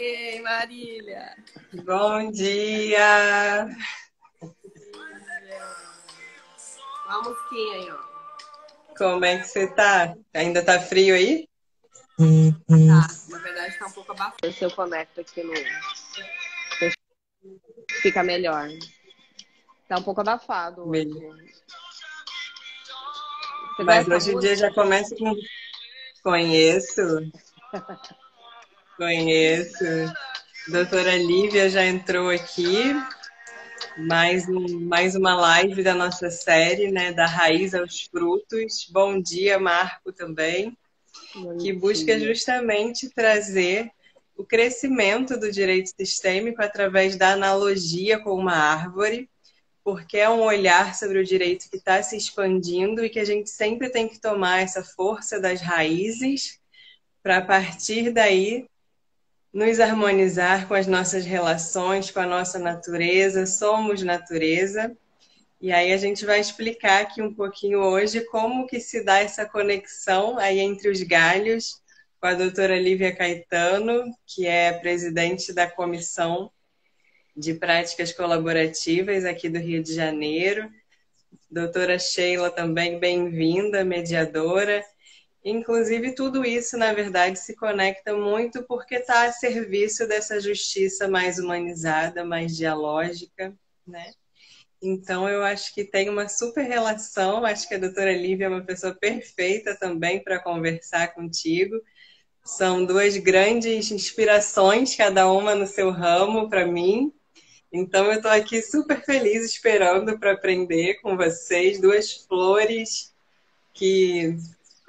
Ei, Marília! Bom dia! Olha a musiquinha aí, ó. Como é que você tá? Ainda tá frio aí? Tá, na verdade tá um pouco abafado. Se eu conecto aqui no... Fica melhor. Tá um pouco abafado hoje. Você Mas gosta hoje o dia música? já começa com... Conheço. Doutora Lívia já entrou aqui. Mais uma live da nossa série, né? Da Raiz aos Frutos. Bom dia, Marco, também. Que busca justamente trazer o crescimento do direito sistêmico através da analogia com uma árvore, porque é um olhar sobre o direito que está se expandindo e que a gente sempre tem que tomar essa força das raízes para, a partir daí, nos harmonizar com as nossas relações, com a nossa natureza. Somos natureza. E aí a gente vai explicar aqui um pouquinho hoje como que se dá essa conexão aí entre os galhos com a doutora Lívia Caetano, que é presidente da Comissão de Práticas Colaborativas aqui do Rio de Janeiro. Doutora Sheila também, bem-vinda, mediadora. Inclusive, tudo isso, na verdade, se conecta muito porque está a serviço dessa justiça mais humanizada, mais dialógica, né? Então, eu acho que tem uma super relação. Acho que a doutora Lívia é uma pessoa perfeita também para conversar contigo. São duas grandes inspirações, cada uma no seu ramo, para mim. Então, eu estou aqui super feliz esperando para aprender com vocês. Duas flores que,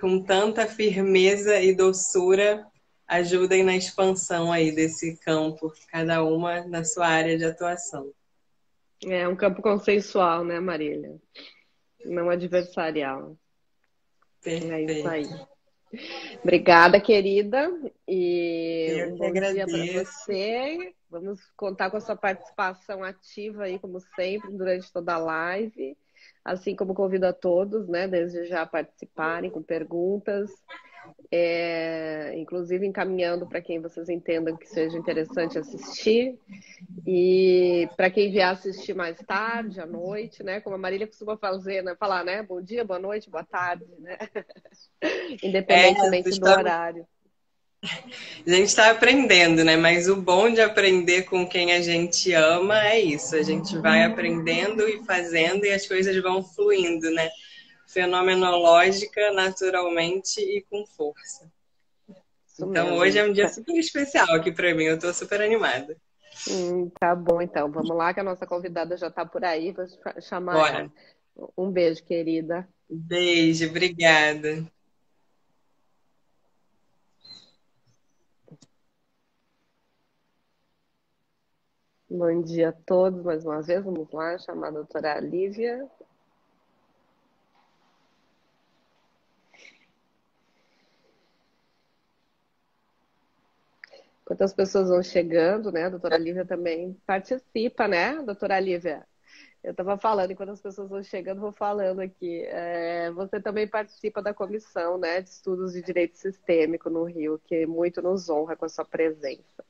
com tanta firmeza e doçura, ajudem na expansão aí desse campo, cada uma na sua área de atuação. É um campo consensual, né, Marília? Não adversarial. Perfeito. É isso aí. Obrigada, querida. E Eu um que bom dia para agradeço. você. Vamos contar com a sua participação ativa aí, como sempre, durante toda a live. Assim como convido a todos, né, desde já a participarem com perguntas. Inclusive encaminhando para quem vocês entendam que seja interessante assistir. E para quem vier assistir mais tarde, à noite, né? Como a Marília costuma fazer, né? Falar, né? Bom dia, boa noite, boa tarde, né? Independentemente do horário. A gente está aprendendo, né? Mas o bom de aprender com quem a gente ama é isso. A gente vai aprendendo e fazendo e as coisas vão fluindo, né? Fenomenológica, naturalmente e com força. Isso então, mesmo. Hoje é um dia super especial aqui para mim. Eu estou super animada. Tá bom, então. Vamos lá, que a nossa convidada já está por aí. Vou chamar Bora. ela. Um beijo, querida. Beijo, obrigada. Bom dia a todos, mais uma vez. Vamos lá, chamar a doutora Lívia. Enquanto as pessoas vão chegando, né? A doutora Lívia também participa, né, doutora Lívia? Eu estava falando, enquanto as pessoas vão chegando, vou falando aqui. Você também participa da comissão, né, de estudos de direito sistêmico no Rio, que muito nos honra com a sua presença.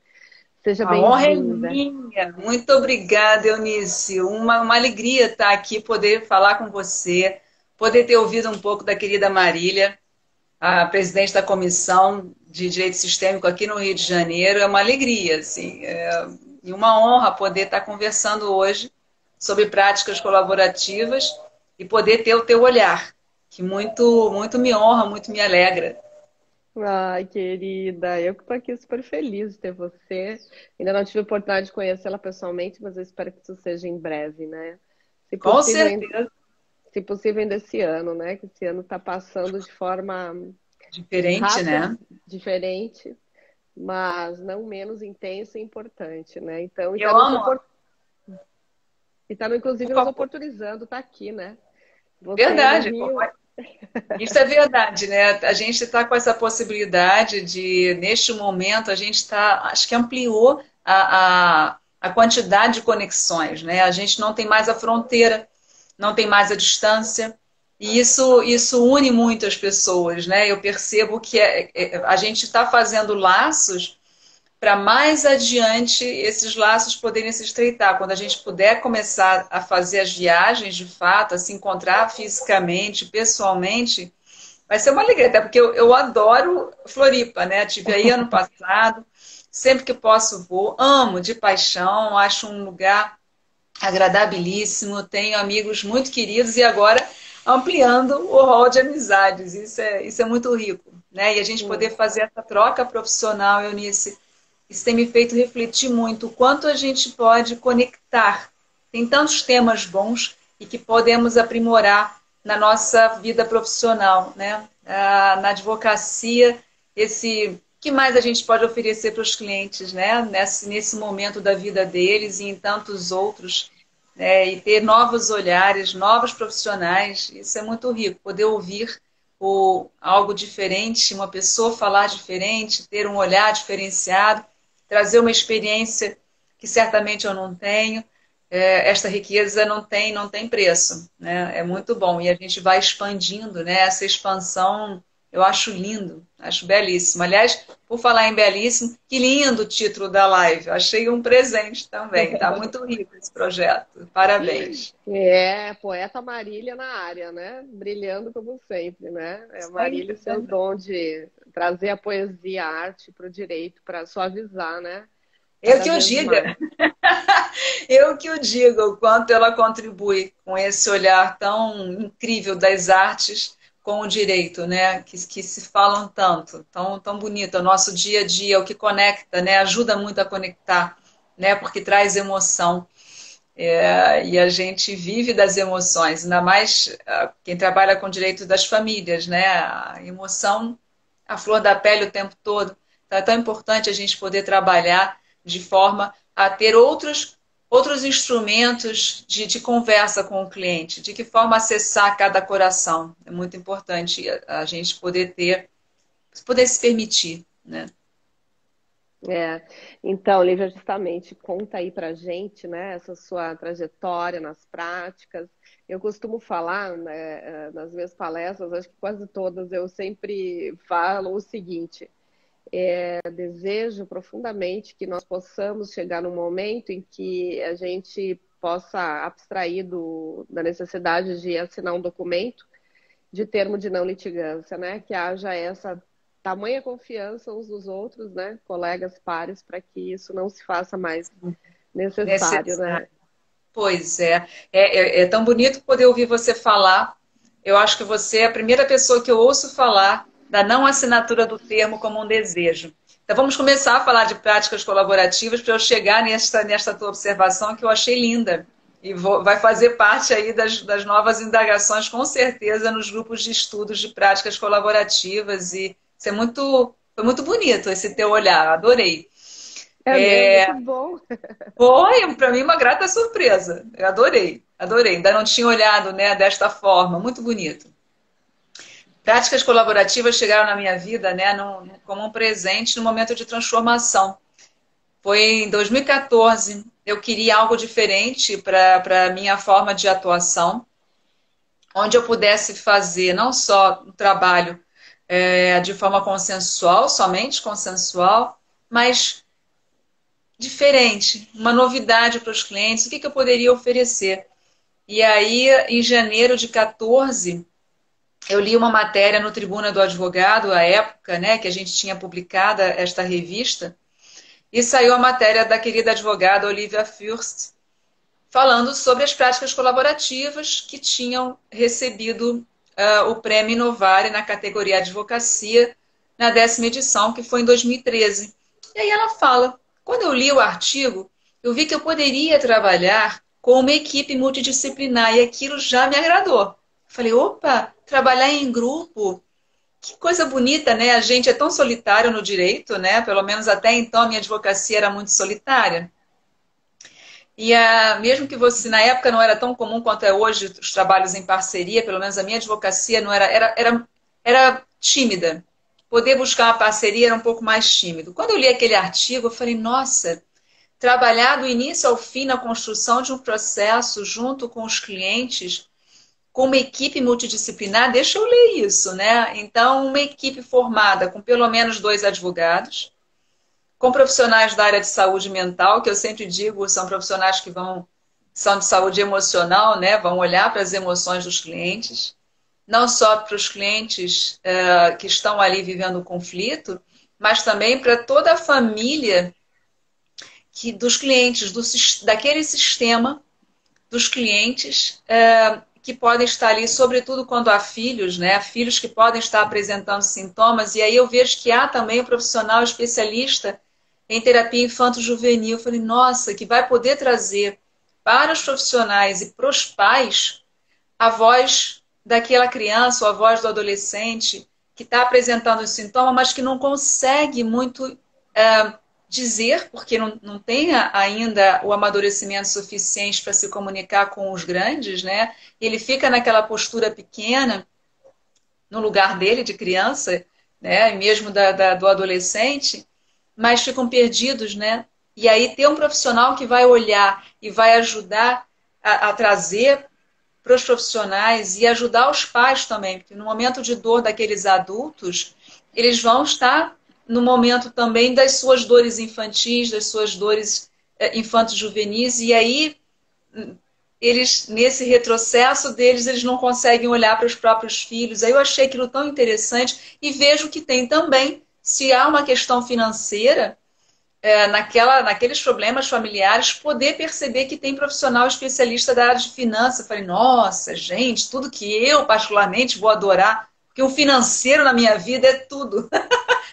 Seja bem-vinda. A honra é minha. Muito obrigada, Eunice. Uma alegria estar aqui, poder falar com você, poder ter ouvido um pouco da querida Marília, a presidente da Comissão de Direito Sistêmico aqui no Rio de Janeiro. É uma alegria, assim, e uma honra poder estar conversando hoje sobre práticas colaborativas e poder ter o teu olhar, que muito, muito me honra, muito me alegra. Ai, querida, eu que tô aqui super feliz de ter você. Ainda não tive a oportunidade de conhecê-la pessoalmente, mas eu espero que isso seja em breve, né? Se Com possível, certeza. se possível ainda esse ano, né? Que esse ano está passando de forma Diferente, rápida, né? diferente, mas não menos intensa e importante, né? Então, Eu amo, e tá, inclusive por nos favor. oportunizando, tá aqui, né? Você aí no Verdade. Rio, Isso é verdade, né? A gente está com essa possibilidade de, neste momento, a gente está, acho que ampliou a quantidade de conexões, né? A gente não tem mais a fronteira, não tem mais a distância, e isso une muito as pessoas, né? Eu percebo que a gente está fazendo laços para mais adiante esses laços poderem se estreitar. Quando a gente puder começar a fazer as viagens de fato, a se encontrar fisicamente, pessoalmente, vai ser uma alegria, até porque eu adoro Floripa, né? Tive aí ano passado, sempre que posso vou, amo de paixão, acho um lugar agradabilíssimo, tenho amigos muito queridos e agora ampliando o rol de amizades, isso é muito rico, né? E a gente poder fazer essa troca profissional, Eunice, isso tem me feito refletir muito o quanto a gente pode conectar. Tem tantos temas bons e que podemos aprimorar na nossa vida profissional, né? Na advocacia, esse que mais a gente pode oferecer para os clientes, né? Nesse momento da vida deles e em tantos outros, né? E ter novos olhares, novos profissionais, isso é muito rico. Poder ouvir algo diferente, uma pessoa falar diferente, ter um olhar diferenciado, trazer uma experiência que certamente eu não tenho. Esta riqueza não tem preço, né? É muito bom. E a gente vai expandindo, né? Essa expansão eu acho lindo, acho belíssimo. Aliás, por falar em belíssimo, que lindo o título da live. Eu achei um presente também. Está muito rico esse projeto. Parabéns. poeta Marília na área, né? Brilhando como sempre, né? É a Isso aí, Marília e seus dons de trazer a poesia, a arte para o direito, para suavizar, né? eu Cada que o vez mais. diga. Eu que o diga o quanto ela contribui com esse olhar tão incrível das artes com o direito, né? Que se falam tanto, tão bonito. O nosso dia a dia, o que conecta, né? Ajuda muito a conectar, né? Porque traz emoção. E a gente vive das emoções, ainda mais quem trabalha com direito das famílias, né? A emoção, a flor da pele o tempo todo. Então é tão importante a gente poder trabalhar de forma a ter outros instrumentos de conversa com o cliente, de que forma acessar cada coração. É muito importante a gente poder se permitir, né? É. Então, Lívia, justamente, conta aí pra gente, né, essa sua trajetória nas práticas. Eu costumo falar, né, nas minhas palestras, acho que quase todas, eu sempre falo o seguinte: desejo profundamente que nós possamos chegar num momento em que a gente possa abstrair da necessidade de assinar um documento de termo de não litigância, né? Que haja essa tamanha confiança uns nos outros, né? Colegas, pares, para que isso não se faça mais necessário, Necessário. né? Pois é. É tão bonito poder ouvir você falar. Eu acho que você é a primeira pessoa que eu ouço falar da não assinatura do termo como um desejo. Então vamos começar a falar de práticas colaborativas para eu chegar nesta tua observação que eu achei linda. E vai fazer parte aí das novas indagações, com certeza, nos grupos de estudos de práticas colaborativas. E isso foi muito bonito esse teu olhar, adorei. É mesmo, que bom. Foi, para mim, uma grata surpresa. Eu adorei, adorei. Ainda não tinha olhado, né, desta forma. Muito bonito. Práticas colaborativas chegaram na minha vida, né, como um presente no momento de transformação. Foi em 2014. Eu queria algo diferente para a minha forma de atuação, onde eu pudesse fazer não só um trabalho de forma consensual, somente consensual, mas diferente, uma novidade para os clientes, o que eu poderia oferecer. E aí, em janeiro de 14, eu li uma matéria no Tribuna do Advogado, à época, né, que a gente tinha publicado esta revista, e saiu a matéria da querida advogada Olivia Fürst, falando sobre as práticas colaborativas que tinham recebido o prêmio Inovare na categoria Advocacia na 10ª edição, que foi em 2013. E aí ela fala, quando eu li o artigo, eu vi que eu poderia trabalhar com uma equipe multidisciplinar e aquilo já me agradou. Falei, opa, trabalhar em grupo, que coisa bonita, né? A gente é tão solitário no direito, né? Pelo menos até então a minha advocacia era muito solitária. E mesmo que você, na época não era tão comum quanto é hoje, os trabalhos em parceria, pelo menos a minha advocacia não era tímida. Poder buscar uma parceria era um pouco mais tímido. Quando eu li aquele artigo, eu falei, nossa, trabalhar do início ao fim na construção de um processo junto com os clientes, com uma equipe multidisciplinar, deixa eu ler isso, né? Então, uma equipe formada com pelo menos 2 advogados, com profissionais da área de saúde mental, que eu sempre digo, são profissionais que são de saúde emocional, né? Vão olhar para as emoções dos clientes, não só para os clientes que estão ali vivendo o conflito, mas também para toda a família dos clientes, daquele sistema dos clientes que podem estar ali, sobretudo quando há filhos, né? Filhos que podem estar apresentando sintomas, e aí eu vejo que há também um profissional especialista em terapia infanto-juvenil. Eu falei, nossa, que vai poder trazer para os profissionais e para os pais a voz daquela criança ou a voz do adolescente que está apresentando um sintoma, mas que não consegue muito dizer, porque não tem ainda o amadurecimento suficiente para se comunicar com os grandes, né? Ele fica naquela postura pequena, no lugar dele, de criança, né? E mesmo do adolescente, mas ficam perdidos, né? E aí ter um profissional que vai olhar e vai ajudar a trazer para os profissionais e ajudar os pais também, porque no momento de dor daqueles adultos, eles vão estar no momento também das suas dores infantis, das suas dores infanto-juvenis, e aí eles, nesse retrocesso deles, eles não conseguem olhar para os próprios filhos. Aí eu achei aquilo tão interessante e vejo que tem também, se há uma questão financeira, naqueles problemas familiares, poder perceber que tem profissional especialista da área de finanças. Eu falei, nossa, gente, tudo que eu particularmente vou adorar, porque o financeiro na minha vida é tudo.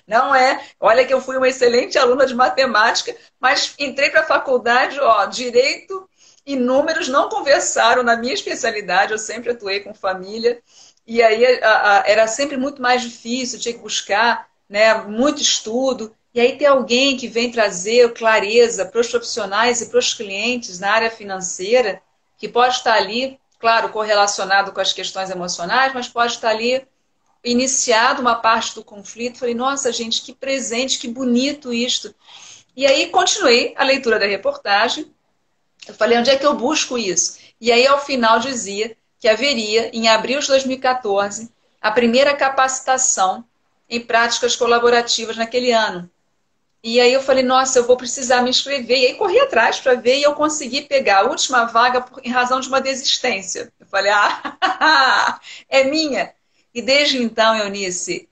Não é. Olha que eu fui uma excelente aluna de matemática, mas entrei para a faculdade, direito e números não conversaram na minha especialidade, eu sempre atuei com família, e aí era sempre muito mais difícil, tinha que buscar, né, muito estudo, e aí ter alguém que vem trazer clareza para os profissionais e para os clientes na área financeira, que pode estar ali, claro, correlacionado com as questões emocionais, mas pode estar ali iniciado uma parte do conflito. Falei, nossa, gente, que presente, que bonito isto. E aí continuei a leitura da reportagem. Eu falei, onde é que eu busco isso? E aí, ao final, dizia que haveria, em abril de 2014, a primeira capacitação em práticas colaborativas naquele ano. E aí eu falei, nossa, eu vou precisar me inscrever. E aí corri atrás para ver e eu consegui pegar a última vaga em razão de uma desistência. Eu falei, é minha. E desde então, Eunice,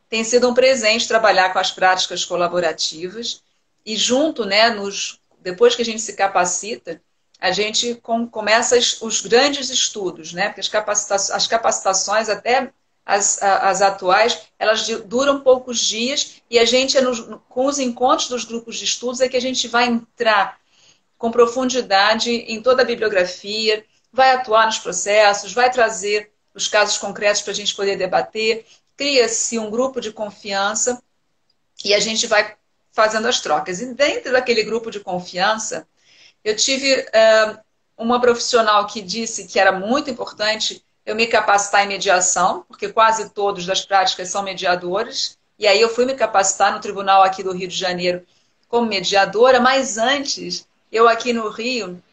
tem sido um presente trabalhar com as práticas colaborativas e junto, né, depois que a gente se capacita, a gente começa os grandes estudos, né, porque as capacitações, até as atuais, elas duram poucos dias e a gente, com os encontros dos grupos de estudos, é que a gente vai entrar com profundidade em toda a bibliografia, vai atuar nos processos, vai trazer os casos concretos para a gente poder debater, cria-se um grupo de confiança e a gente vai fazendo as trocas. E dentro daquele grupo de confiança, eu tive uma profissional que disse que era muito importante eu me capacitar em mediação, porque quase todos das práticas são mediadores, e aí eu fui me capacitar no tribunal aqui do Rio de Janeiro como mediadora, mas antes, eu aqui no Rio,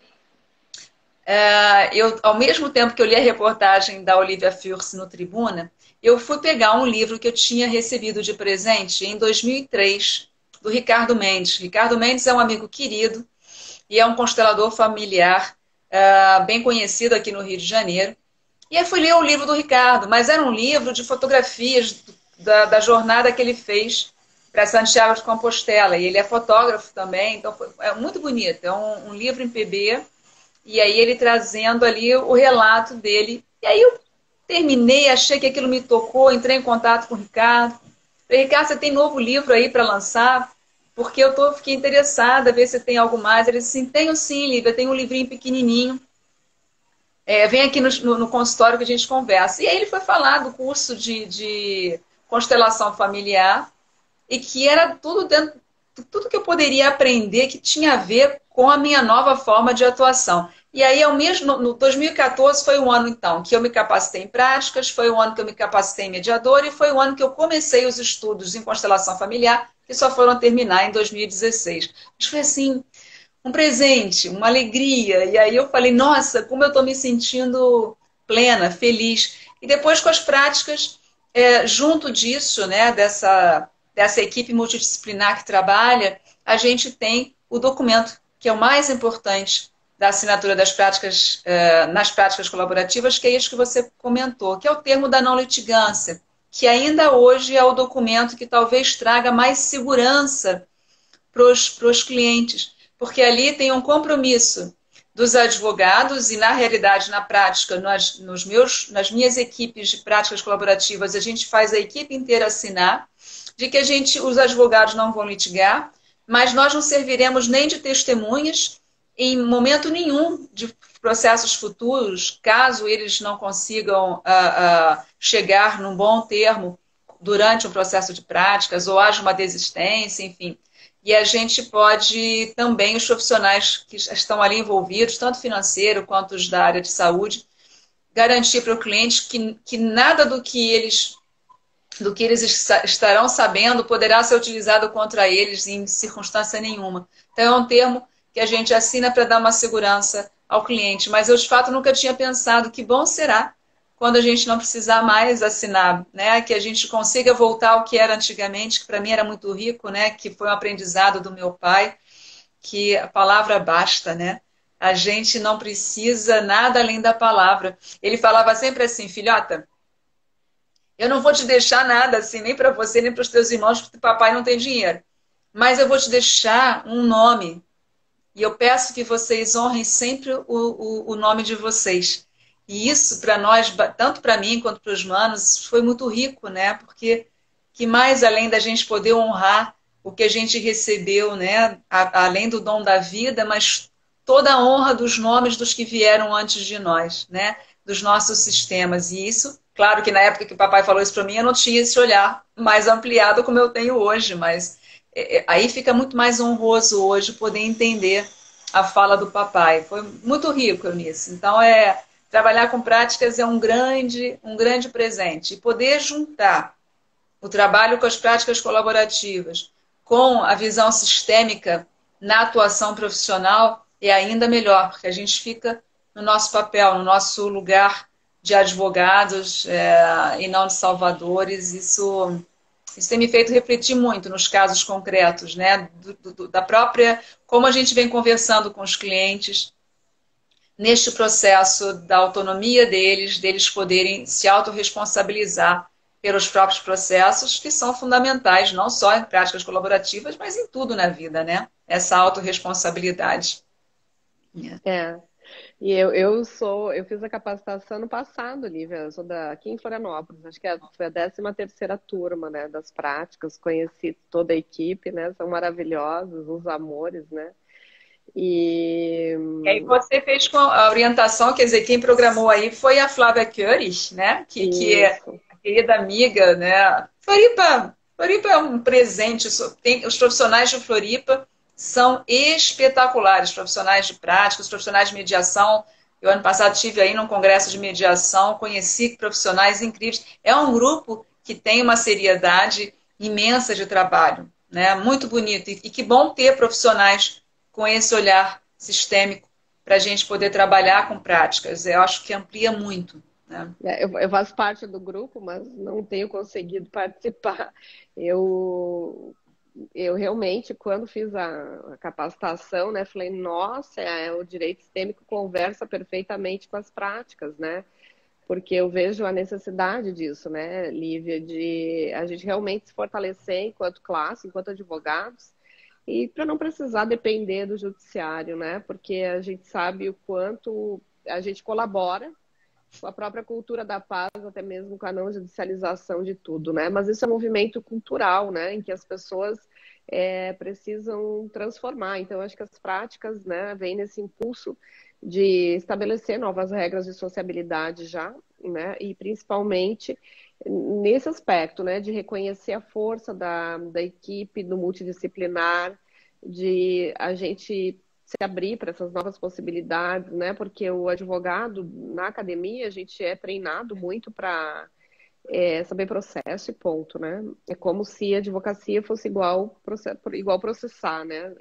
ao mesmo tempo que eu li a reportagem da Olivia Fürst no Tribuna, eu fui pegar um livro que eu tinha recebido de presente em 2003, do Ricardo Mendes. Ricardo Mendes é um amigo querido e é um constelador familiar bem conhecido aqui no Rio de Janeiro. E aí fui ler o livro do Ricardo, mas era um livro de fotografias da jornada que ele fez para Santiago de Compostela. E ele é fotógrafo também, então é muito bonito. É um livro em PB. E aí ele trazendo ali o relato dele. E aí eu terminei, achei que aquilo me tocou, entrei em contato com o Ricardo. Falei, Ricardo, você tem novo livro aí para lançar? Porque fiquei interessada, ver se tem algo mais. Ele disse assim, tenho sim, Lívia, tenho um livrinho pequenininho. Vem aqui no consultório que a gente conversa. E aí ele foi falar do curso de constelação familiar e que era tudo dentro, tudo que eu poderia aprender que tinha a ver com a minha nova forma de atuação. E aí, no 2014 foi o ano, então, que eu me capacitei em práticas, foi o ano que eu me capacitei em mediador e foi o ano que eu comecei os estudos em constelação familiar, que só foram terminar em 2016. Mas foi assim, um presente, uma alegria. E aí eu falei, nossa, como eu estou me sentindo plena, feliz. E depois com as práticas, junto disso, né, dessa equipe multidisciplinar que trabalha, a gente tem o documento, que é o mais importante da assinatura das práticas, nas práticas colaborativas, que é isso que você comentou, que é o termo da não litigância, que ainda hoje é o documento que talvez traga mais segurança para os clientes, porque ali tem um compromisso dos advogados e, na realidade, na prática, nas minhas equipes de práticas colaborativas, a gente faz a equipe inteira assinar, de que os advogados não vão litigar, mas nós não serviremos nem de testemunhas em momento nenhum de processos futuros, caso eles não consigam chegar num bom termo durante um processo de práticas ou haja uma desistência, enfim. E a gente pode também, os profissionais que estão ali envolvidos, tanto financeiro quanto os da área de saúde, garantir para o cliente que nada do que eles estarão sabendo poderá ser utilizado contra eles em circunstância nenhuma. Então, é um termo que a gente assina para dar uma segurança ao cliente. Mas eu, de fato, nunca tinha pensado que bom será quando a gente não precisar mais assinar, né? Que a gente consiga voltar ao que era antigamente, que para mim era muito rico, né? Que foi um aprendizado do meu pai, que a palavra basta, né? A gente não precisa nada além da palavra. Ele falava sempre assim, filhota, eu não vou te deixar nada assim, nem para você, nem para os teus irmãos, porque papai não tem dinheiro. Mas eu vou te deixar um nome. E eu peço que vocês honrem sempre o nome de vocês. E isso, para nós, tanto para mim quanto para os manos, foi muito rico, né? Porque que mais além da gente poder honrar o que a gente recebeu, né? Além do dom da vida, mas toda a honra dos nomes dos que vieram antes de nós, né? Dos nossos sistemas. E isso, claro que na época que o papai falou isso para mim, eu não tinha esse olhar mais ampliado como eu tenho hoje, mas aí fica muito mais honroso hoje poder entender a fala do papai. Foi muito rico nisso. Então, trabalhar com práticas é um grande presente. E poder juntar o trabalho com as práticas colaborativas com a visão sistêmica na atuação profissional é ainda melhor, porque a gente fica no nosso papel, no nosso lugar de advogados e não de salvadores. Isso tem me feito refletir muito nos casos concretos, né? Da própria, como a gente vem conversando com os clientes neste processo da autonomia deles poderem se autorresponsabilizar pelos próprios processos, que são fundamentais, não só em práticas colaborativas, mas em tudo na vida, né? Essa autorresponsabilidade. E eu fiz a capacitação no passado, Lívia, eu sou aqui em Florianópolis, acho que foi a 13ª turma, né, das práticas, conheci toda a equipe, né, são maravilhosos, uns amores, né. E aí você fez com a orientação, quer dizer, quem programou aí foi a Flávia Cures, né, que é a querida amiga, né. Floripa é um presente, os profissionais de Floripa são espetaculares, profissionais de prática, os profissionais de mediação. Eu, ano passado, estive aí num congresso de mediação, conheci profissionais incríveis. É um grupo que tem uma seriedade imensa de trabalho, né? Muito bonito. E que bom ter profissionais com esse olhar sistêmico para a gente poder trabalhar com práticas. Eu acho que amplia muito. Né? Eu faço parte do grupo, mas não tenho conseguido participar. Eu realmente, quando fiz a capacitação, né, falei, nossa, o direito sistêmico conversa perfeitamente com as práticas, né? Porque eu vejo a necessidade disso, né, Lívia, de a gente realmente se fortalecer enquanto classe, enquanto advogados, e para não precisar depender do judiciário, né? Porque a gente sabe o quanto a gente colabora com a própria cultura da paz, até mesmo com a não judicialização de tudo, né? Mas isso é um movimento cultural, né? Em que as pessoas precisam transformar. Então, acho que as práticas, né, vêm nesse impulso de estabelecer novas regras de sociabilidade já, né? E principalmente nesse aspecto, né, de reconhecer a força da equipe, do multidisciplinar, de a gente se abrir para essas novas possibilidades, né? Porque o advogado, na academia, a gente é treinado muito para saber processo e ponto, né? É como se a advocacia fosse igual processar, né?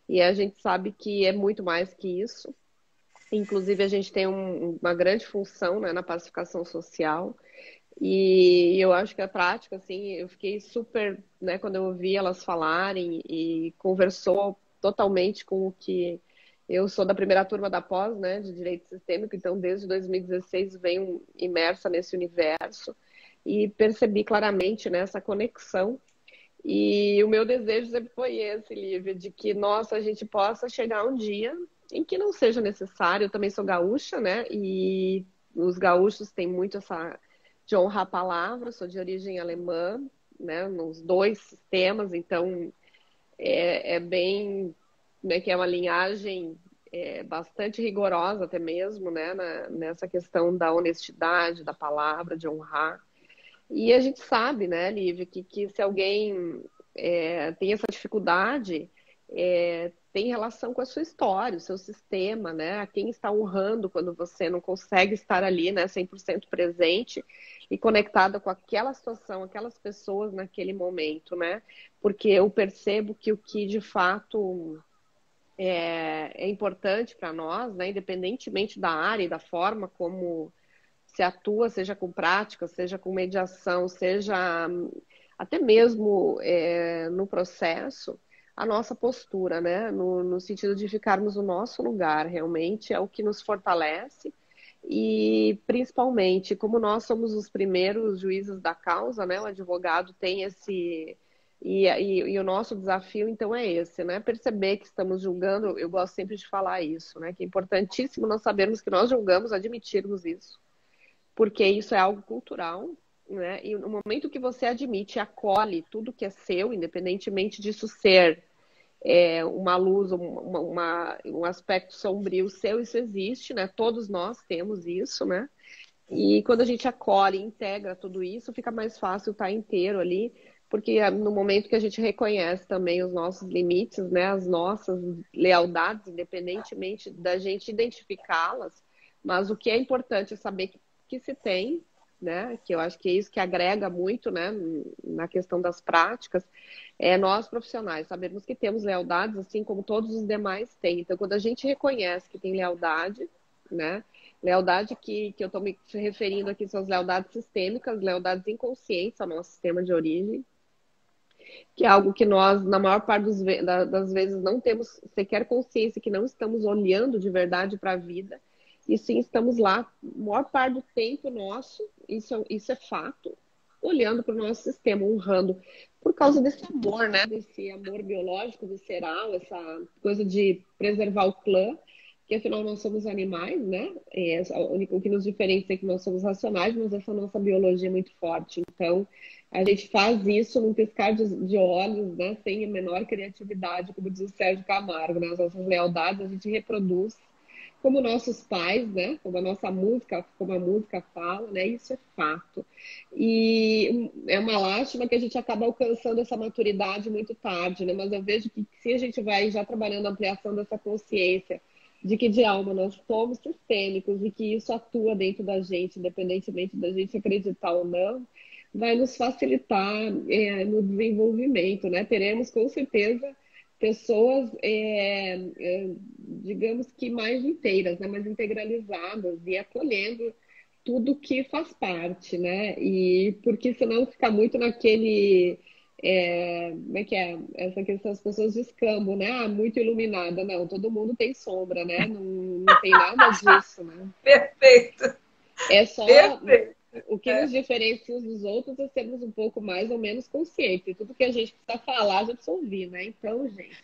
E a gente sabe que é muito mais que isso. Inclusive, a gente tem uma grande função, né, na pacificação social. E eu acho que a prática, assim, eu fiquei super, né, quando eu ouvi elas falarem e conversou totalmente com o que eu sou da primeira turma da pós, né, de Direito Sistêmico, então desde 2016 venho imersa nesse universo e percebi claramente, né, essa conexão. E o meu desejo sempre foi esse, Lívia, de que, nossa, a gente possa chegar um dia em que não seja necessário. Eu também sou gaúcha, né, e os gaúchos têm muito essa de honrar a palavra, sou de origem alemã, né, nos dois sistemas, então bem, né, que é uma linhagem bastante rigorosa até mesmo, né, nessa questão da honestidade, da palavra, de honrar. E a gente sabe, né, Lívia, que se alguém tem essa dificuldade, tem relação com a sua história, o seu sistema, né? A quem está honrando quando você não consegue estar ali, né, 100% presente e conectada com aquela situação, aquelas pessoas naquele momento, né? Porque eu percebo que o que de fato é importante para nós, né, independentemente da área e da forma como se atua, seja com prática, seja com mediação, seja até mesmo no processo, a nossa postura, né? No sentido de ficarmos no nosso lugar, realmente é o que nos fortalece. E principalmente, como nós somos os primeiros juízes da causa, né? O advogado tem esse. E o nosso desafio, então, é esse, né? Perceber que estamos julgando, eu gosto sempre de falar isso, né? Que é importantíssimo nós sabermos que nós julgamos, admitirmos isso, porque isso é algo cultural, né? E no momento que você admite e acolhe tudo que é seu, independentemente disso ser uma luz, um aspecto sombrio seu, isso existe, né? Todos nós temos isso, né? E quando a gente acolhe e integra tudo isso, fica mais fácil estar inteiro ali, porque no momento que a gente reconhece também os nossos limites, né? As nossas lealdades, independentemente da gente identificá-las, mas o que é importante é saber que se tem, né? Que eu acho que é isso que agrega muito, né? Na questão das práticas, nós profissionais sabermos que temos lealdades, assim como todos os demais têm. Então, quando a gente reconhece que tem lealdade, né? Lealdade que eu estou me referindo aqui são as lealdades sistêmicas, lealdades inconscientes ao nosso sistema de origem, que é algo que nós, na maior parte das vezes, não temos sequer consciência, que não estamos olhando de verdade para a vida. E sim, estamos lá, a maior parte do tempo nosso, isso é fato, olhando para o nosso sistema, honrando, por causa desse amor, né? Desse amor biológico, visceral, essa coisa de preservar o clã, que afinal nós somos animais, né? O que nos diferencia é que nós somos racionais, mas essa nossa biologia é muito forte. Então, a gente faz isso num piscar de olhos, né? Sem a menor criatividade, como diz o Sérgio Camargo, né? As nossas lealdades a gente reproduz como nossos pais, né? Como a nossa música, como a música fala, né? Isso é fato. E é uma lástima que a gente acaba alcançando essa maturidade muito tarde, né? Mas eu vejo que se a gente vai já trabalhando a ampliação dessa consciência de que de alma nós somos sistêmicos e que isso atua dentro da gente, independentemente da gente acreditar ou não, vai nos facilitar no desenvolvimento, né? Teremos com certeza pessoas, digamos que mais inteiras, né? Mais integralizadas e acolhendo tudo que faz parte, né? E porque senão fica muito naquele como é que é? Essa questão, as pessoas descambam, né? Ah, muito iluminada. Não, todo mundo tem sombra, né? Não tem nada disso, né? Perfeito. É só Perfeito. o que nos diferencia uns dos outros é sermos um pouco mais ou menos conscientes. E tudo que a gente precisa falar, a gente precisa ouvir, né? Então, gente,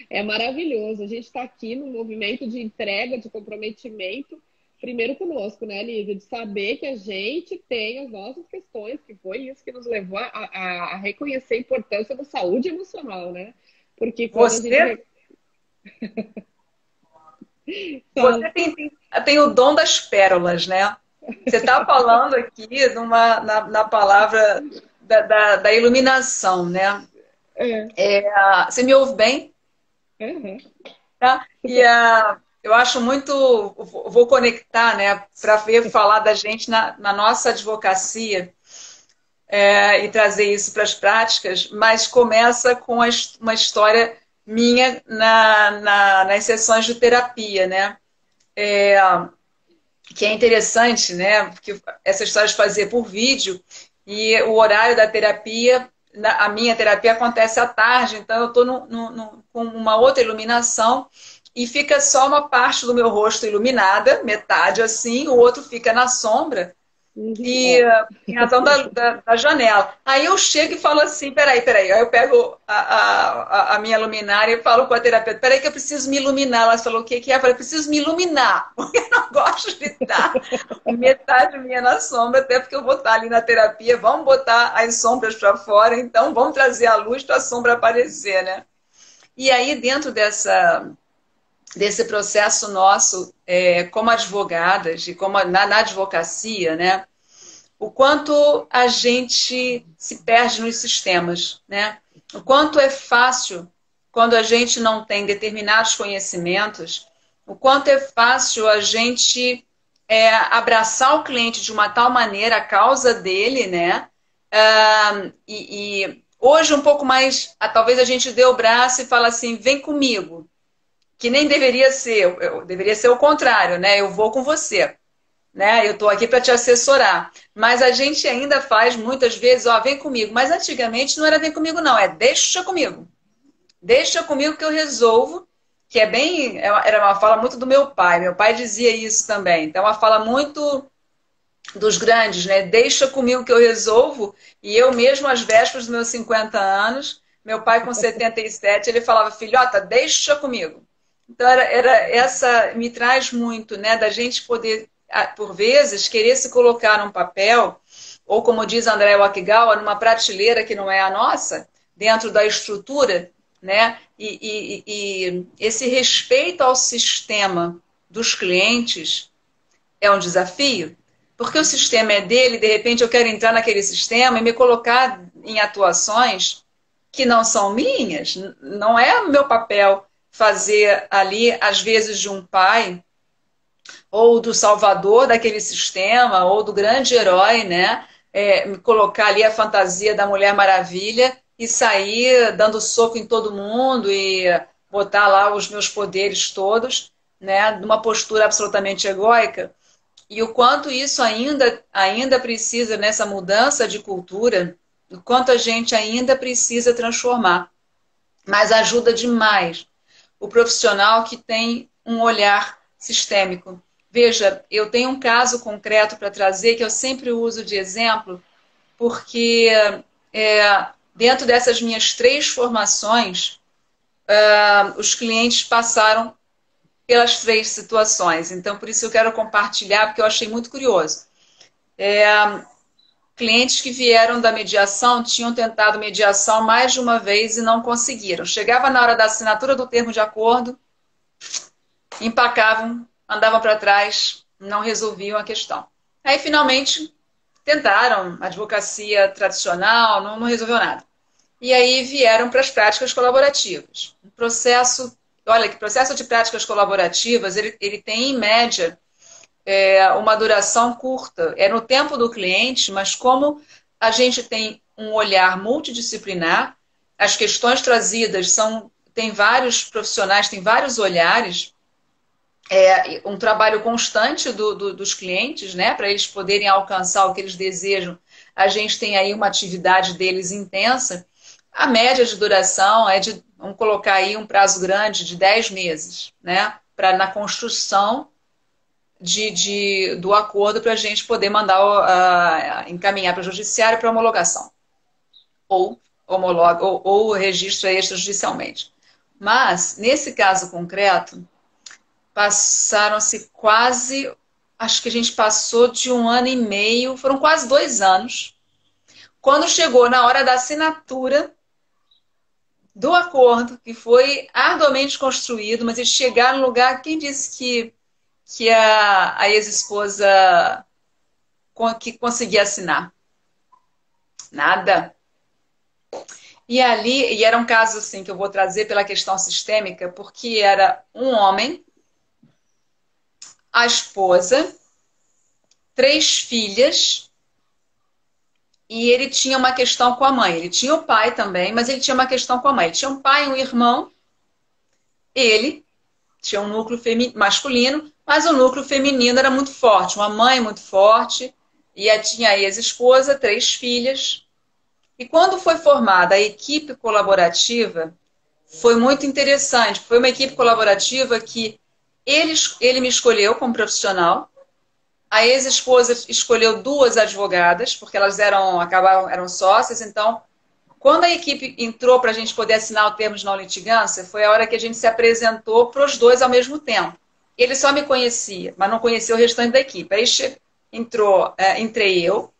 é maravilhoso. A gente está aqui num movimento de entrega, de comprometimento, primeiro conosco, né, Lívia? De saber que a gente tem as nossas questões, que foi isso que nos levou a reconhecer a importância da saúde emocional, né? Porque quando a gente... Você, você tem o dom das pérolas, né? Você está falando aqui na palavra da iluminação, né? Você me ouve bem? Uhum. Tá? E eu acho muito... Vou conectar, né? Para falar da gente na nossa advocacia e trazer isso para as práticas, mas começa com uma história minha nas sessões de terapia, né? Que é interessante, né? Porque essa história de fazer por vídeo e o horário da terapia, a minha terapia acontece à tarde, então eu estou com uma outra iluminação e fica só uma parte do meu rosto iluminada, metade assim, o outro fica na sombra. E em razão da janela. Aí eu chego e falo assim, peraí. Aí eu pego a minha luminária e falo com a terapeuta, peraí que eu preciso me iluminar. Ela falou, o que é? Eu falei, preciso me iluminar, porque eu não gosto de estar metade minha na sombra, até porque eu vou estar ali na terapia, vamos botar as sombras para fora, então vamos trazer a luz para a sombra aparecer, né? E aí dentro desse processo nosso, como advogadas e como na advocacia, né? O quanto a gente se perde nos sistemas, né? O quanto é fácil quando a gente não tem determinados conhecimentos, o quanto é fácil a gente abraçar o cliente de uma tal maneira, a causa dele, né? E hoje um pouco mais, talvez a gente dê o braço e fala assim, vem comigo. Que nem deveria ser, deveria ser o contrário, né? Eu vou com você, né? Eu estou aqui para te assessorar. Mas a gente ainda faz muitas vezes, vem comigo. Mas antigamente não era vem comigo, não, deixa comigo. Deixa comigo que eu resolvo, que era uma fala muito do meu pai. Meu pai dizia isso também. Então, é uma fala muito dos grandes, né? Deixa comigo que eu resolvo. E eu mesmo, às vésperas dos meus 50 anos, meu pai com 77, ele falava, filhota, deixa comigo. Então, me traz muito, né, da gente poder, por vezes, querer se colocar num papel, ou como diz André Wakigawa, numa prateleira que não é a nossa, dentro da estrutura, né, e esse respeito ao sistema dos clientes é um desafio, porque o sistema é dele, de repente eu quero entrar naquele sistema e me colocar em atuações que não são minhas, não é o meu papel fazer ali, às vezes, de um pai, ou do salvador daquele sistema, ou do grande herói, né? Me colocar ali a fantasia da Mulher Maravilha e sair dando soco em todo mundo e botar lá os meus poderes todos, né? Numa postura absolutamente egóica. E o quanto isso ainda precisa, nessa mudança de cultura, o quanto a gente ainda precisa transformar. Mas ajuda demais o profissional que tem um olhar sistêmico. Veja, eu tenho um caso concreto para trazer que eu sempre uso de exemplo, porque dentro dessas minhas 3 formações, os clientes passaram pelas 3 situações. Então, por isso eu quero compartilhar, porque eu achei muito curioso. Clientes que vieram da mediação tinham tentado mediação mais de uma vez e não conseguiram. Chegava na hora da assinatura do termo de acordo, empacavam, andavam para trás, não resolviam a questão. Aí, finalmente, tentaram advocacia tradicional, não resolveu nada. E aí vieram para as práticas colaborativas. Olha, que processo de práticas colaborativas, ele tem, em média, uma duração curta. É no tempo do cliente, mas como a gente tem um olhar multidisciplinar, as questões trazidas tem vários profissionais, tem vários olhares, um trabalho constante dos clientes, né, para eles poderem alcançar o que eles desejam. A gente tem aí uma atividade deles intensa. A média de duração vamos colocar aí um prazo grande de 10 meses, né, na construção do acordo para a gente poder mandar encaminhar para o judiciário para homologação ou registro extrajudicialmente. Mas, nesse caso concreto, passaram-se quase acho que a gente passou de 1 ano e meio, foram quase 2 anos. Quando chegou na hora da assinatura do acordo, que foi arduamente construído, mas eles chegaram no lugar, quem disse que a ex-esposa que conseguia assinar? Nada. E ali, e era um caso assim que eu vou trazer pela questão sistêmica, porque era um homem, a esposa, 3 filhas, e ele tinha uma questão com a mãe. Ele tinha o pai também, mas ele tinha uma questão com a mãe. Ele tinha um pai e um irmão, ele tinha um núcleo masculino, mas o núcleo feminino era muito forte, uma mãe muito forte, e tinha a ex-esposa, 3 filhas. E quando foi formada a equipe colaborativa, foi muito interessante. Foi uma equipe colaborativa que ele me escolheu como profissional, a ex-esposa escolheu 2 advogadas, porque elas eram sócias, então quando a equipe entrou para a gente poder assinar o termo de não litigância, foi a hora que a gente se apresentou para os 2 ao mesmo tempo. Ele só me conhecia, mas não conhecia o restante da equipe. Aí entrei eu,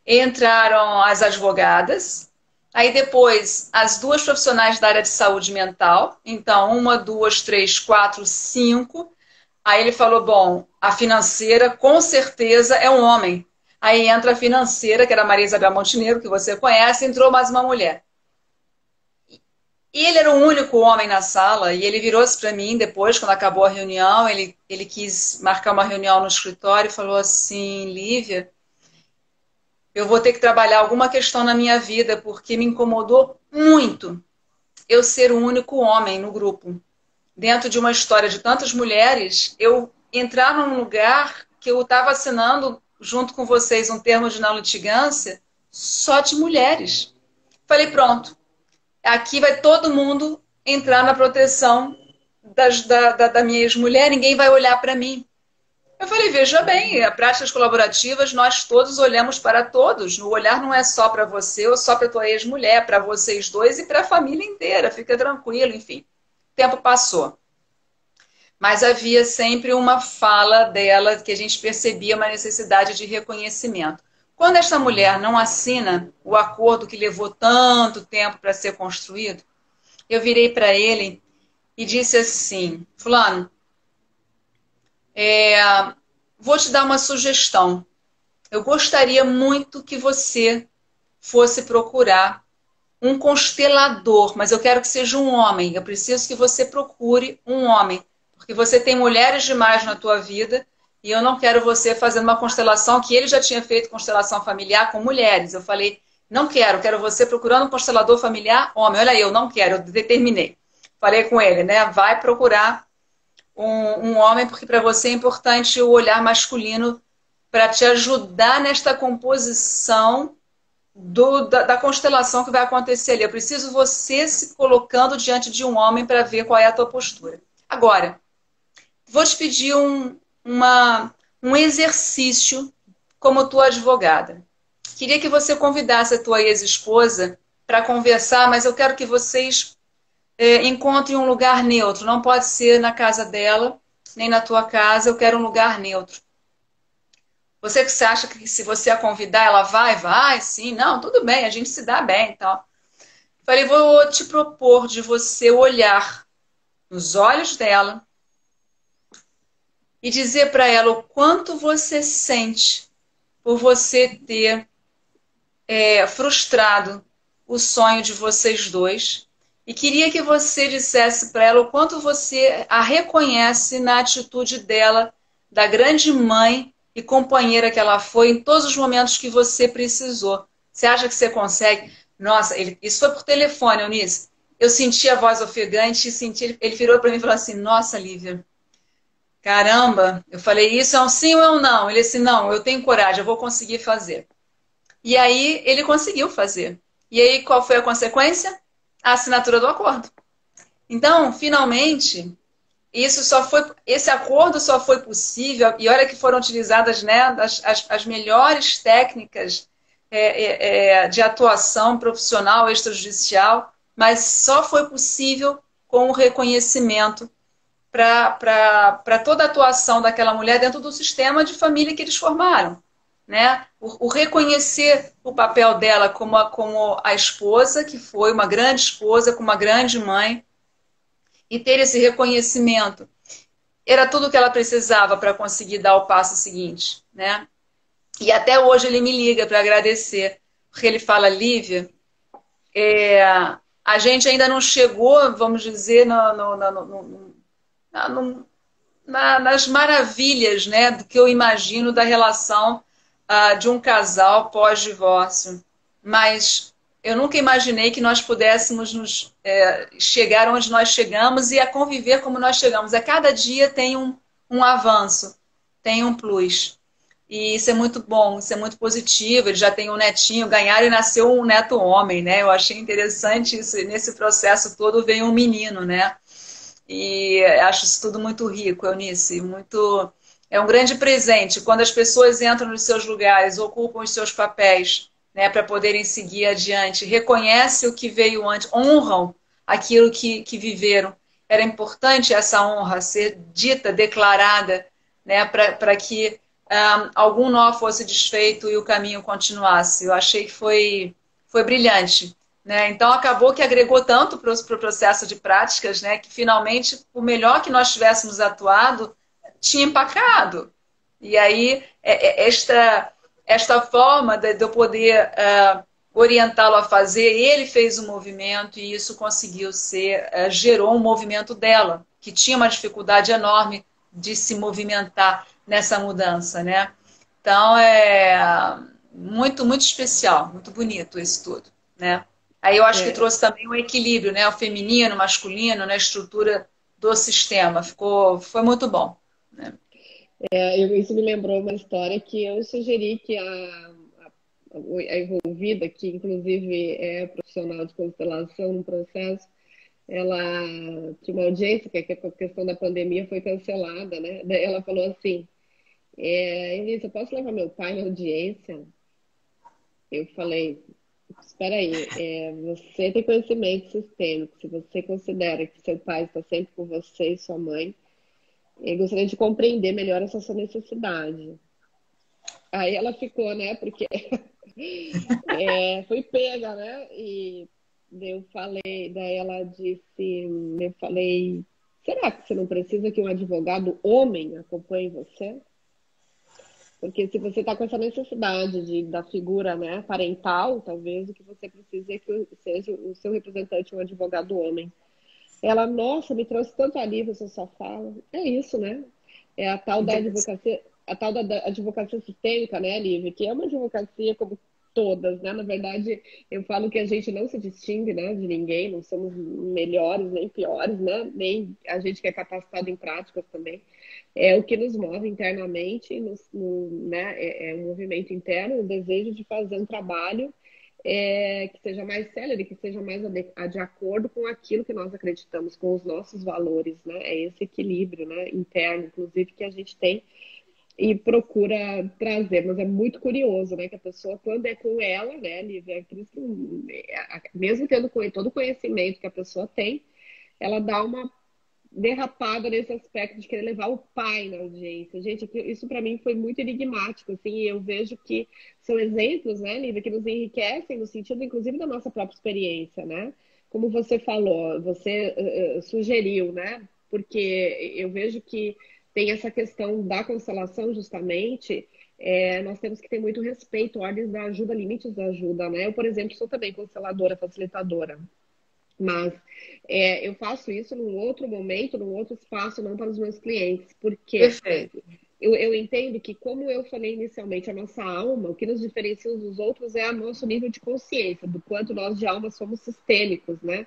entraram as advogadas, aí depois as 2 profissionais da área de saúde mental, então 1, 2, 3, 4, 5. Aí ele falou, bom, a financeira com certeza é um homem. Aí entra a financeira, que era a Maria Isabel Montenegro, que você conhece, entrou mais uma mulher. E ele era o único homem na sala, e ele virou-se para mim depois, quando acabou a reunião, ele quis marcar uma reunião no escritório e falou assim, Lívia, eu vou ter que trabalhar alguma questão na minha vida, porque me incomodou muito eu ser o único homem no grupo. Dentro de uma história de tantas mulheres, eu entrar num lugar que eu estava assinando junto com vocês um termo de não litigância só de mulheres. Falei, pronto, aqui vai todo mundo entrar na proteção da minha ex-mulher, ninguém vai olhar para mim. Eu falei, veja bem, a práticas colaborativas, nós todos olhamos para todos. O olhar não é só para você ou só para tua ex-mulher, para vocês 2 e para a família inteira. Fica tranquilo, enfim. O tempo passou. Mas havia sempre uma fala dela que a gente percebia uma necessidade de reconhecimento. Quando esta mulher não assina o acordo que levou tanto tempo para ser construído, eu virei para ele e disse assim, fulano, vou te dar uma sugestão. Eu gostaria muito que você fosse procurar um constelador, mas eu quero que seja um homem. Eu preciso que você procure um homem, porque você tem mulheres demais na tua vida e eu não quero você fazendo uma constelação que ele já tinha feito constelação familiar com mulheres. Eu falei, não quero, quero você procurando um constelador familiar homem. Olha aí, eu não quero, eu determinei. Falei com ele, né? Vai procurar um homem, porque para você é importante o olhar masculino para te ajudar nesta composição da constelação que vai acontecer ali. Eu preciso você se colocando diante de um homem para ver qual é a tua postura. Agora, vou te pedir um exercício como tua advogada. Queria que você convidasse a tua ex-esposa para conversar, mas eu quero que vocês encontrem um lugar neutro. Não pode ser na casa dela, nem na tua casa. Eu quero um lugar neutro. Você que você acha que se você a convidar, ela vai? Vai, sim. Não, tudo bem, a gente se dá bem e tal. Falei, vou te propor de você olhar nos olhos dela e dizer para ela o quanto você sente por você ter frustrado o sonho de vocês 2. E queria que você dissesse para ela o quanto você a reconhece na atitude dela, da grande mãe e companheira que ela foi em todos os momentos que você precisou. Você acha que você consegue? Nossa, isso foi por telefone, Eunice. Eu senti a voz ofegante, ele virou para mim e falou assim, nossa, Lívia, caramba, eu falei, isso é um sim ou é um não? Ele disse, não, eu tenho coragem, eu vou conseguir fazer. E aí ele conseguiu fazer. E aí qual foi a consequência? A assinatura do acordo. Então, finalmente, esse acordo só foi possível, e olha que foram utilizadas, né, as melhores técnicas de atuação profissional, extrajudicial, mas só foi possível com o reconhecimento para toda a atuação daquela mulher dentro do sistema de família que eles formaram, né? O reconhecer o papel dela como a esposa, que foi uma grande esposa, como uma grande mãe, e ter esse reconhecimento. Era tudo o que ela precisava para conseguir dar o passo seguinte, né? E até hoje ele me liga para agradecer, porque ele fala, Lívia, a gente ainda não chegou, vamos dizer, nas maravilhas, né, do que eu imagino da relação de um casal pós-divórcio. Mas eu nunca imaginei que nós pudéssemos chegar onde nós chegamos e a conviver como nós chegamos. A cada dia tem um avanço, tem um plus. E isso é muito bom, isso é muito positivo. Ele já tem um netinho, ganharam e nasceu um neto homem, né? Eu achei interessante isso. Nesse processo todo veio um menino, né? E acho isso tudo muito rico, Eunice. É um grande presente. Quando as pessoas entram nos seus lugares, ocupam os seus papéis, né, para poderem seguir adiante, reconhecem o que veio antes, honram aquilo que viveram. Era importante essa honra ser dita, declarada, né, para que algum nó fosse desfeito e o caminho continuasse. Eu achei que foi brilhante. Né? Então, acabou que agregou tanto para o processo de práticas, né, que finalmente, o melhor que nós tivéssemos atuado, tinha empacado. E aí, esta forma de eu poder orientá-lo a fazer, ele fez o movimento e isso conseguiu gerou um movimento dela, que tinha uma dificuldade enorme de se movimentar nessa mudança, né? Então, muito, muito especial, muito bonito isso tudo, né? Aí eu acho que trouxe também um equilíbrio, né? O feminino, o masculino, na estrutura do sistema. Foi muito bom, né? Isso me lembrou uma história que eu sugeri que a envolvida, que inclusive é profissional de constelação no processo, ela tinha uma audiência, que a questão da pandemia foi cancelada, né? Daí ela falou assim, Elisa, posso levar meu pai na audiência? Eu falei, espera aí, você tem conhecimento sistêmico, se você considera que seu pai está sempre com você e sua mãe, eu gostaria de compreender melhor essa sua necessidade. Aí ela ficou, né, porque foi pega, né, e eu falei, daí ela disse, eu falei, será que você não precisa que um advogado homem acompanhe você? Porque se você está com essa necessidade da figura, né, parental, talvez o que você precisa é que seja o seu representante um advogado homem. Ela, nossa, me trouxe tanto alívio essa sua fala. É isso, né? É a tal da advocacia sistêmica, né, Lívia? Que é uma advocacia como todas, né? Na verdade, eu falo que a gente não se distingue, né, de ninguém, não somos melhores nem piores, né? Nem a gente que é capacitado em práticas também. É o que nos move internamente, né? É um movimento interno, o desejo de fazer um trabalho que seja mais célere, que seja mais de acordo com aquilo que nós acreditamos, com os nossos valores, né? É esse equilíbrio, né, interno, inclusive, que a gente tem e procura trazer, mas é muito curioso, né, que a pessoa, quando é com ela, né, Lívia, mesmo tendo todo o conhecimento que a pessoa tem, ela dá uma derrapada nesse aspecto de querer levar o pai na audiência. Gente, isso para mim foi muito enigmático, assim, e eu vejo que são exemplos, né, Lívia, que nos enriquecem no sentido, inclusive, da nossa própria experiência, né? Como você falou, você sugeriu, né? Porque eu vejo que tem essa questão da constelação, justamente, nós temos que ter muito respeito, ordens da ajuda, limites da ajuda, né? Eu, por exemplo, sou também consteladora, facilitadora. Mas eu faço isso num outro momento, num outro espaço, não para os meus clientes. Porque Perfeito. eu entendo que, como eu falei inicialmente, a nossa alma, o que nos diferencia uns dos outros é o nosso nível de consciência, do quanto nós de alma somos sistêmicos, né?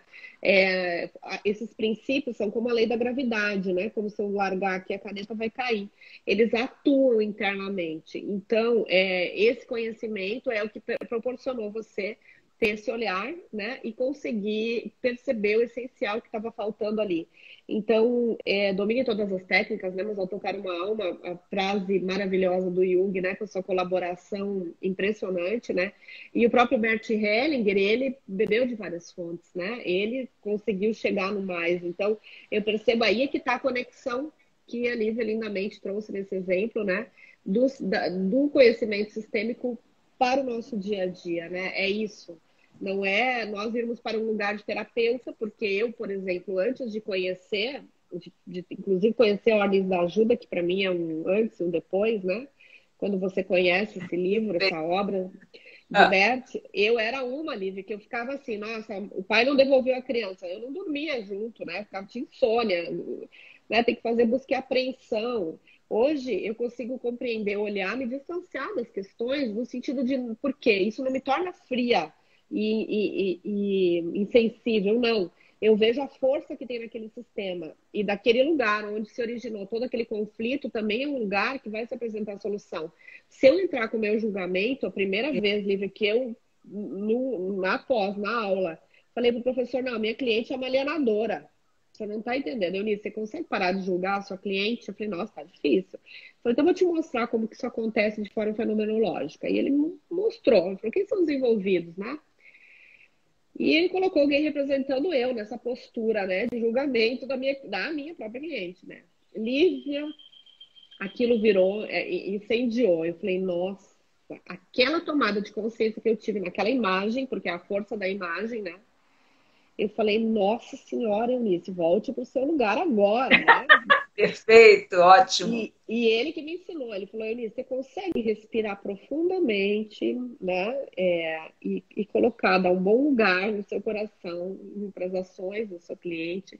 Esses princípios são como a lei da gravidade, né? Como se eu largar aqui, a caneta vai cair. Eles atuam internamente. Então, esse conhecimento é o que proporcionou você ter esse olhar, né, e conseguir perceber o essencial que estava faltando ali. Então, domine todas as técnicas, né, mas ao tocar uma alma, a frase maravilhosa do Jung, né, com a sua colaboração impressionante, né, e o próprio Bert Hellinger, ele bebeu de várias fontes, né, ele conseguiu chegar no mais. Então, eu percebo aí que está a conexão que a Lívia lindamente trouxe nesse exemplo, né, do conhecimento sistêmico para o nosso dia a dia, né, é isso. Não é nós irmos para um lugar de terapeuta, porque eu, por exemplo, antes de conhecer, inclusive conhecer a Ordens da Ajuda, que para mim é um antes e um depois, né? Quando você conhece esse livro, essa obra de Bert, eu era uma, Lívia, que eu ficava assim, nossa, o pai não devolveu a criança, eu não dormia junto, né? Ficava de insônia, né? Tem que fazer busca e apreensão. Hoje eu consigo compreender, olhar, me distanciar das questões, no sentido de por quê? Isso não me torna fria e insensível, não. Eu vejo a força que tem naquele sistema. E daquele lugar onde se originou todo aquele conflito, também é um lugar que vai se apresentar a solução. Se eu entrar com o meu julgamento, a primeira vez, Lívia, que eu, na aula, falei para o professor, não, minha cliente é uma alienadora. Você não está entendendo, Eunice, você consegue parar de julgar a sua cliente? Eu falei, nossa, tá difícil. Eu falei, então eu vou te mostrar como que isso acontece de forma fenomenológica. E ele mostrou, ele falou, quem são os envolvidos, né? E ele colocou alguém representando eu nessa postura, né, de julgamento da minha própria cliente, né? Lívia, aquilo virou, incendiou. Eu falei, nossa, aquela tomada de consciência que eu tive naquela imagem, porque é a força da imagem, né? Eu falei, nossa senhora, Eunice, volte para o seu lugar agora, né? Perfeito, ótimo. E ele que me ensinou, ele falou, Eunice, você consegue respirar profundamente, né? E colocar, dar um bom lugar no seu coração, para as ações do seu cliente,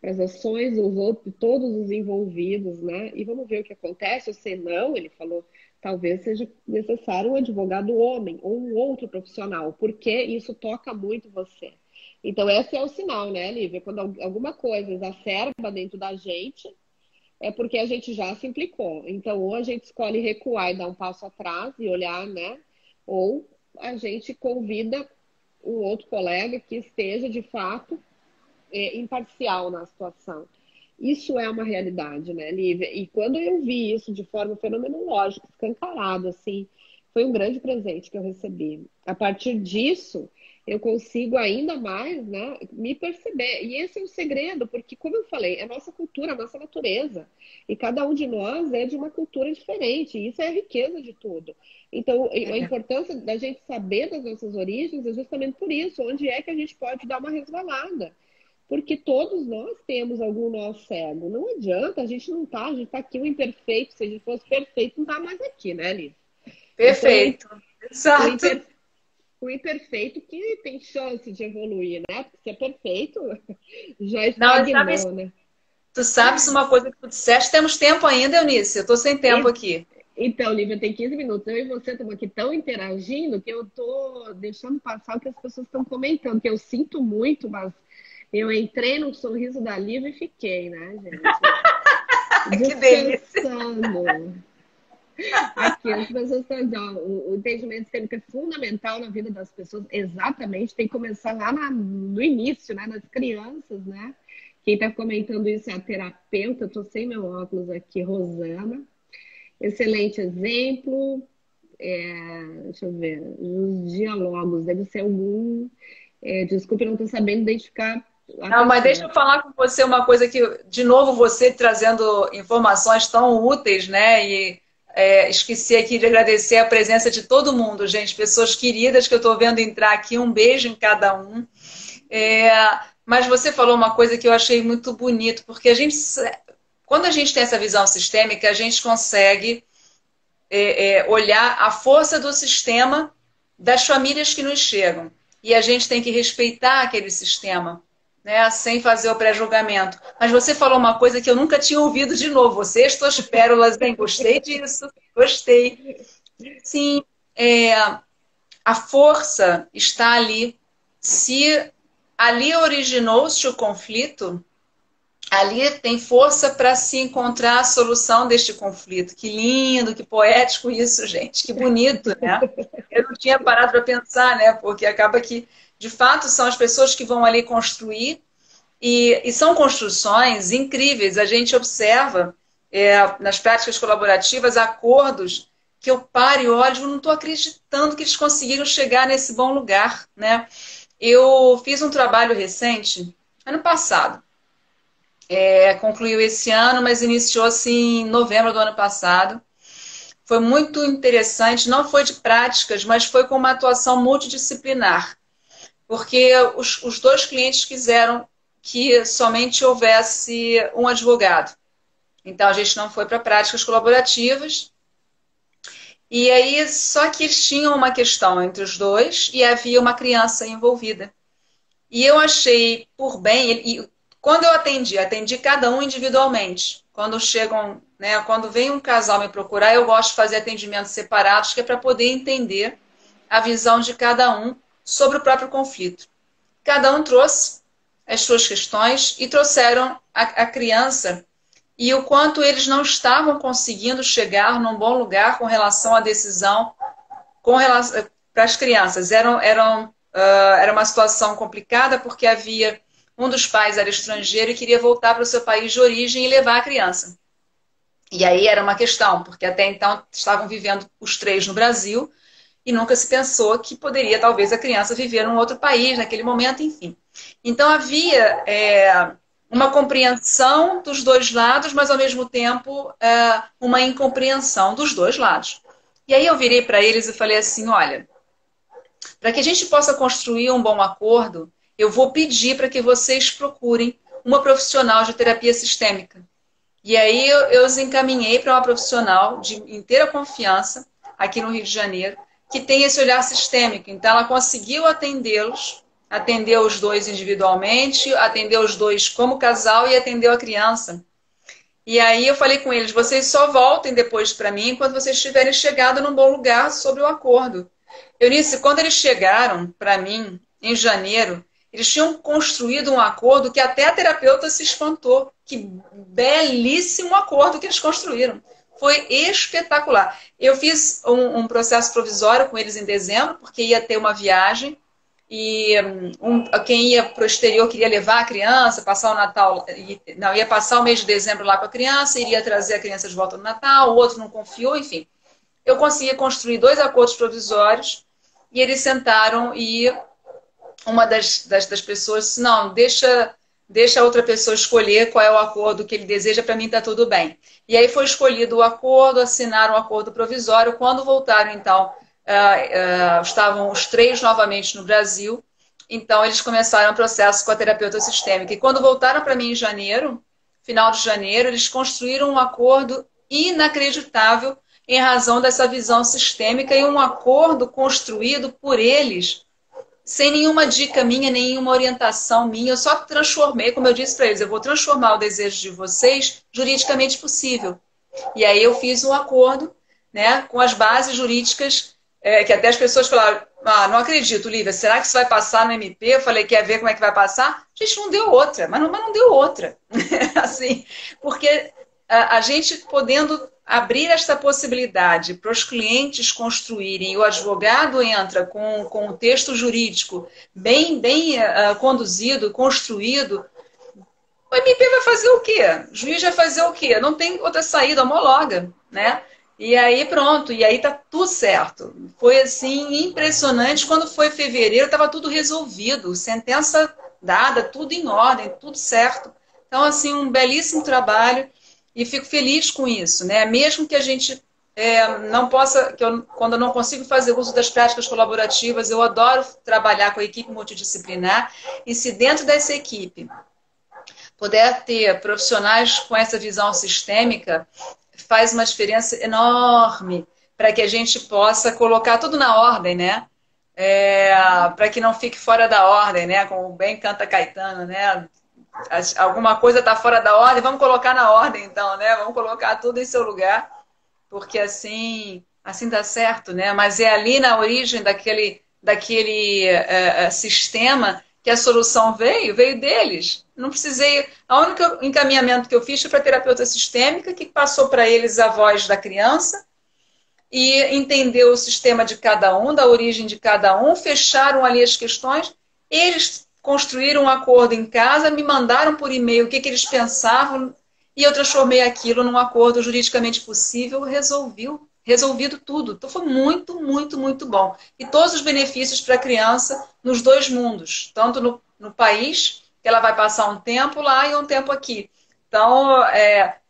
para as ações dos outros, todos os envolvidos, né? E vamos ver o que acontece, ou se não, ele falou, talvez seja necessário um advogado homem ou um outro profissional, porque isso toca muito você. Então, esse é o sinal, né, Lívia? Quando alguma coisa exacerba dentro da gente, é porque a gente já se implicou. Então, ou a gente escolhe recuar e dar um passo atrás e olhar, né? Ou a gente convida um outro colega que esteja, de fato, imparcial na situação. Isso é uma realidade, né, Lívia? E quando eu vi isso de forma fenomenológica, escancarado, assim, foi um grande presente que eu recebi. A partir disso, eu consigo ainda mais, né, me perceber. E esse é o segredo, porque, como eu falei, é a nossa cultura, a nossa natureza. E cada um de nós é de uma cultura diferente. E isso é a riqueza de tudo. Então, a importância da gente saber das nossas origens é justamente por isso. Onde é que a gente pode dar uma resvalada? Porque todos nós temos algum nó cego. Não adianta, a gente tá aqui o imperfeito. Se a gente fosse perfeito, não tá mais aqui, né, Liz? Perfeito. Então, exato. O imperfeito que tem chance de evoluir, né? Porque se é perfeito, já estagnou, né? Tu sabes uma coisa que tu disseste? Temos tempo ainda, Eunice? Eu tô sem tempo aqui. Então, Lívia, tem 15 minutos. Eu e você estamos aqui tão interagindo que eu tô deixando passar o que as pessoas estão comentando, que eu sinto muito, mas eu entrei no sorriso da Lívia e fiquei, né, gente? Que delícia! Aqui, as pessoas estão dizendo, o entendimento sistêmico é fundamental na vida das pessoas, exatamente, tem que começar lá no início, né, nas crianças, né? Quem está comentando isso é a terapeuta, estou sem meu óculos aqui, Rosana. Excelente exemplo. Deixa eu ver, os diálogos, deve ser algum. Desculpe, não estou sabendo identificar. Não, mas deixa eu falar com você uma coisa que, de novo, você trazendo informações tão úteis, né? E esqueci aqui de agradecer a presença de todo mundo, gente, pessoas queridas que eu estou vendo entrar aqui, um beijo em cada um. Mas você falou uma coisa que eu achei muito bonito, porque quando a gente tem essa visão sistêmica, a gente consegue olhar a força do sistema das famílias que nos chegam. E a gente tem que respeitar aquele sistema, né, sem fazer o pré-julgamento. Mas você falou uma coisa que eu nunca tinha ouvido de novo. Você, as tuas pérolas, hein? Gostei disso, gostei. Sim, a força está ali. Se ali originou-se o conflito, ali tem força para se encontrar a solução deste conflito. Que lindo, que poético isso, gente. Que bonito, né? Eu não tinha parado para pensar, né? Porque acaba que, de fato, são as pessoas que vão ali construir e são construções incríveis. A gente observa nas práticas colaborativas acordos que eu paro e olho, eu não estou acreditando que eles conseguiram chegar nesse bom lugar, né? Eu fiz um trabalho recente, ano passado, concluiu esse ano, mas iniciou-se em novembro do ano passado. Foi muito interessante, não foi de práticas, mas foi com uma atuação multidisciplinar, porque os dois clientes quiseram que somente houvesse um advogado. Então, a gente não foi para práticas colaborativas. E aí, só que eles tinham uma questão entre os dois e havia uma criança envolvida. E eu achei por bem, e quando eu atendi cada um individualmente. Quando chegam, né, quando vem um casal me procurar, eu gosto de fazer atendimentos separados, que é para poder entender a visão de cada um sobre o próprio conflito. Cada um trouxe as suas questões e trouxeram a criança e o quanto eles não estavam conseguindo chegar num bom lugar com relação à decisão para as crianças. Era uma situação complicada porque havia um dos pais era estrangeiro e queria voltar para o seu país de origem e levar a criança. E aí era uma questão, porque até então estavam vivendo os três no Brasil e nunca se pensou que poderia talvez a criança viver num outro país naquele momento, enfim. Então havia uma compreensão dos dois lados, mas ao mesmo tempo uma incompreensão dos dois lados. E aí eu virei para eles e falei assim, olha, para que a gente possa construir um bom acordo, eu vou pedir para que vocês procurem uma profissional de terapia sistêmica. E aí eu os encaminhei para uma profissional de inteira confiança, aqui no Rio de Janeiro, que tem esse olhar sistêmico. Então ela conseguiu atendê-los, atendeu os dois individualmente, atendeu os dois como casal e atendeu a criança. E aí eu falei com eles, vocês só voltem depois para mim quando vocês tiverem chegado num bom lugar sobre o acordo. Eunice, quando eles chegaram para mim, em janeiro, eles tinham construído um acordo que até a terapeuta se espantou. Que belíssimo acordo que eles construíram. Foi espetacular. Eu fiz um processo provisório com eles em dezembro, porque ia ter uma viagem, e quem ia para o exterior queria levar a criança, passar o Natal, ia passar o mês de dezembro lá com a criança, iria trazer a criança de volta no Natal, o outro não confiou, enfim. Eu consegui construir 2 acordos provisórios, e eles sentaram e uma das pessoas disse, não, deixa a outra pessoa escolher qual é o acordo que ele deseja, para mim está tudo bem. E aí foi escolhido o acordo, assinaram o acordo provisório. Quando voltaram, então, estavam os 3 novamente no Brasil, então eles começaram o processo com a terapeuta sistêmica. E quando voltaram para mim em janeiro, final de janeiro, eles construíram um acordo inacreditável em razão dessa visão sistêmica e um acordo construído por eles sem nenhuma dica minha, nenhuma orientação minha, eu só transformei, como eu disse para eles, eu vou transformar o desejo de vocês juridicamente possível. E aí eu fiz um acordo, né, com as bases jurídicas, que até as pessoas falaram, não acredito, Lívia, será que isso vai passar no MP? Eu falei, quer ver como é que vai passar? Gente, não deu outra, mas não deu outra. Assim, porque a gente podendo abrir esta possibilidade para os clientes construírem, e o advogado entra com o texto jurídico bem conduzido, construído, o MP vai fazer o quê? O juiz vai fazer o quê? Não tem outra saída, homologa, né? E aí pronto, e aí tá tudo certo. Foi assim, impressionante, quando foi fevereiro estava tudo resolvido, sentença dada, tudo em ordem, tudo certo. Então assim, um belíssimo trabalho. E fico feliz com isso, né? Mesmo que a gente não possa, quando eu não consigo fazer uso das práticas colaborativas, eu adoro trabalhar com a equipe multidisciplinar. E se dentro dessa equipe puder ter profissionais com essa visão sistêmica, faz uma diferença enorme para que a gente possa colocar tudo na ordem, né? Para que não fique fora da ordem, né? Como bem canta Caetano, né? Alguma coisa está fora da ordem, vamos colocar na ordem então, né? Vamos colocar tudo em seu lugar, porque assim dá certo, né? Mas é ali na origem daquele sistema que a solução veio deles. Não precisei. O único encaminhamento que eu fiz foi para a terapeuta sistêmica, que passou para eles a voz da criança e entendeu o sistema de cada um, da origem de cada um, fecharam ali as questões, eles construíram um acordo em casa, me mandaram por e-mail o que eles pensavam, e eu transformei aquilo num acordo juridicamente possível, resolvido tudo. Então foi muito, muito, muito bom. E todos os benefícios para a criança nos dois mundos, tanto no país, que ela vai passar um tempo lá e um tempo aqui. Então,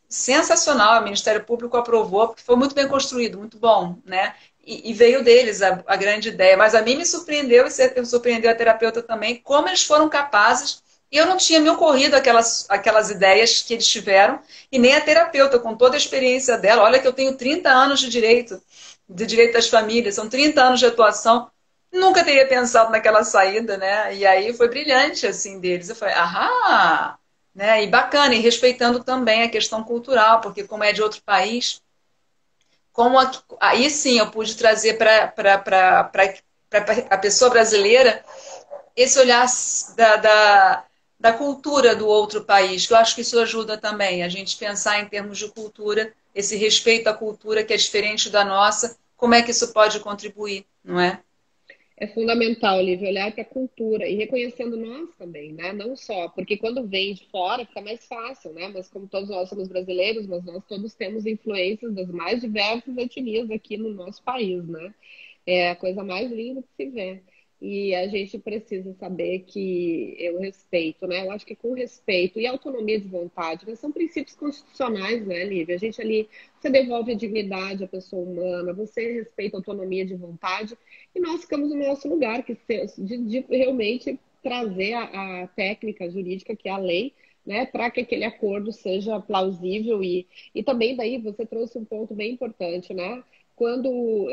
sensacional, o Ministério Público aprovou, porque foi muito bem construído, muito bom, né? E veio deles a grande ideia. Mas a mim me surpreendeu, e surpreendeu a terapeuta também, como eles foram capazes. E eu não tinha me ocorrido aquelas ideias que eles tiveram, e nem a terapeuta, com toda a experiência dela. Olha que eu tenho 30 anos de direito das famílias, são 30 anos de atuação. Nunca teria pensado naquela saída, né? E aí foi brilhante, assim, deles. Eu falei, ahá! Né? E bacana, e respeitando também a questão cultural, porque como é de outro país, aí sim eu pude trazer para a pessoa brasileira esse olhar da cultura do outro país, que eu acho que isso ajuda também, a gente pensar em termos de cultura, esse respeito à cultura que é diferente da nossa, como é que isso pode contribuir, não é? É fundamental, Lívia, olhar para a cultura e reconhecendo nós também, né? Não só, porque quando vem de fora fica mais fácil, né? Mas como todos nós somos brasileiros, mas nós todos temos influências das mais diversas etnias aqui no nosso país, né? É a coisa mais linda que se vê. E a gente precisa saber que o respeito, né? Eu acho que com respeito e autonomia de vontade, né? São princípios constitucionais, né, Lívia? A gente ali, você devolve a dignidade à pessoa humana, você respeita a autonomia de vontade, e nós ficamos no nosso lugar, de realmente trazer a técnica jurídica, que é a lei, né, para que aquele acordo seja plausível e também daí você trouxe um ponto bem importante, né? Quando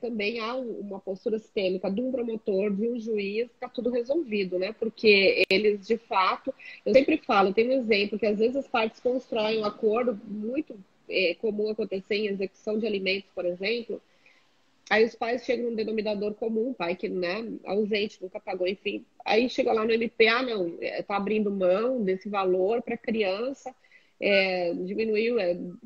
também há uma postura sistêmica de um promotor, de um juiz, está tudo resolvido, né? Porque eles, de fato, eu sempre falo, tem um exemplo que às vezes as partes constroem um acordo muito comum acontecer em execução de alimentos, por exemplo. Aí os pais chegam num denominador comum, pai que, né, ausente, nunca pagou, enfim. Aí chega lá no MP, não, tá abrindo mão desse valor para a criança, diminuiu,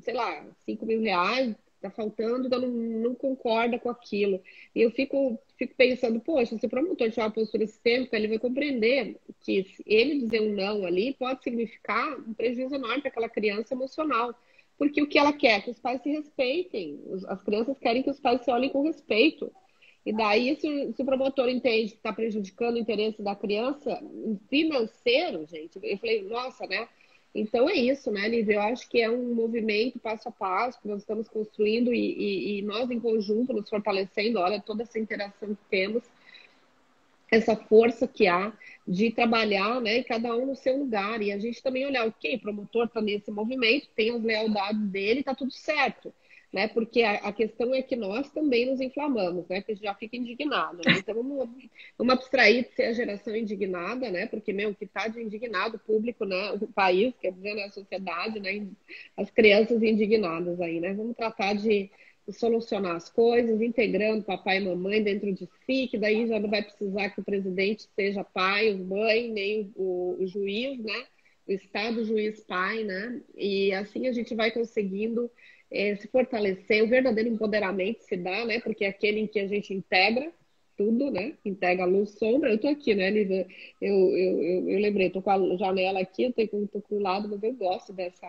sei lá, R$ 5.000, tá faltando, então não concorda com aquilo. E eu fico pensando, poxa, se o promotor tiver uma postura sistêmica, ele vai compreender que ele dizer um não ali pode significar um prejuízo enorme para aquela criança emocional. Porque o que ela quer? Que os pais se respeitem. As crianças querem que os pais se olhem com respeito. E daí, se o promotor entende que está prejudicando o interesse da criança financeiro, gente, eu falei, nossa, né? Então é isso, né, Lívia? Eu acho que é um movimento passo a passo que nós estamos construindo e nós em conjunto nos fortalecendo. Olha, toda essa interação que temos, essa força que há de trabalhar, né, cada um no seu lugar. E a gente também olhar, ok, o promotor está nesse movimento, tem as lealdades dele, está tudo certo. Né? Porque a questão é que nós também nos inflamamos, né? Porque a gente já fica indignado, né? Então vamos abstrair de ser a geração indignada, né? Porque, o que está de indignado público, né? O país, quer dizer, né? A sociedade, né? As crianças indignadas aí, né? Vamos tratar de solucionar as coisas, integrando papai e mamãe dentro de si, que daí já não vai precisar que o presidente seja pai, mãe, nem o juiz, né? O Estado, juiz, pai, né? E assim a gente vai conseguindo se fortalecer, o verdadeiro empoderamento se dá, né? Porque é aquele em que a gente integra tudo, né? Integra luz, sombra. Eu tô aqui, né, Lívia? Eu lembrei, tô com a janela aqui, tô com o lado, mas eu gosto dessa.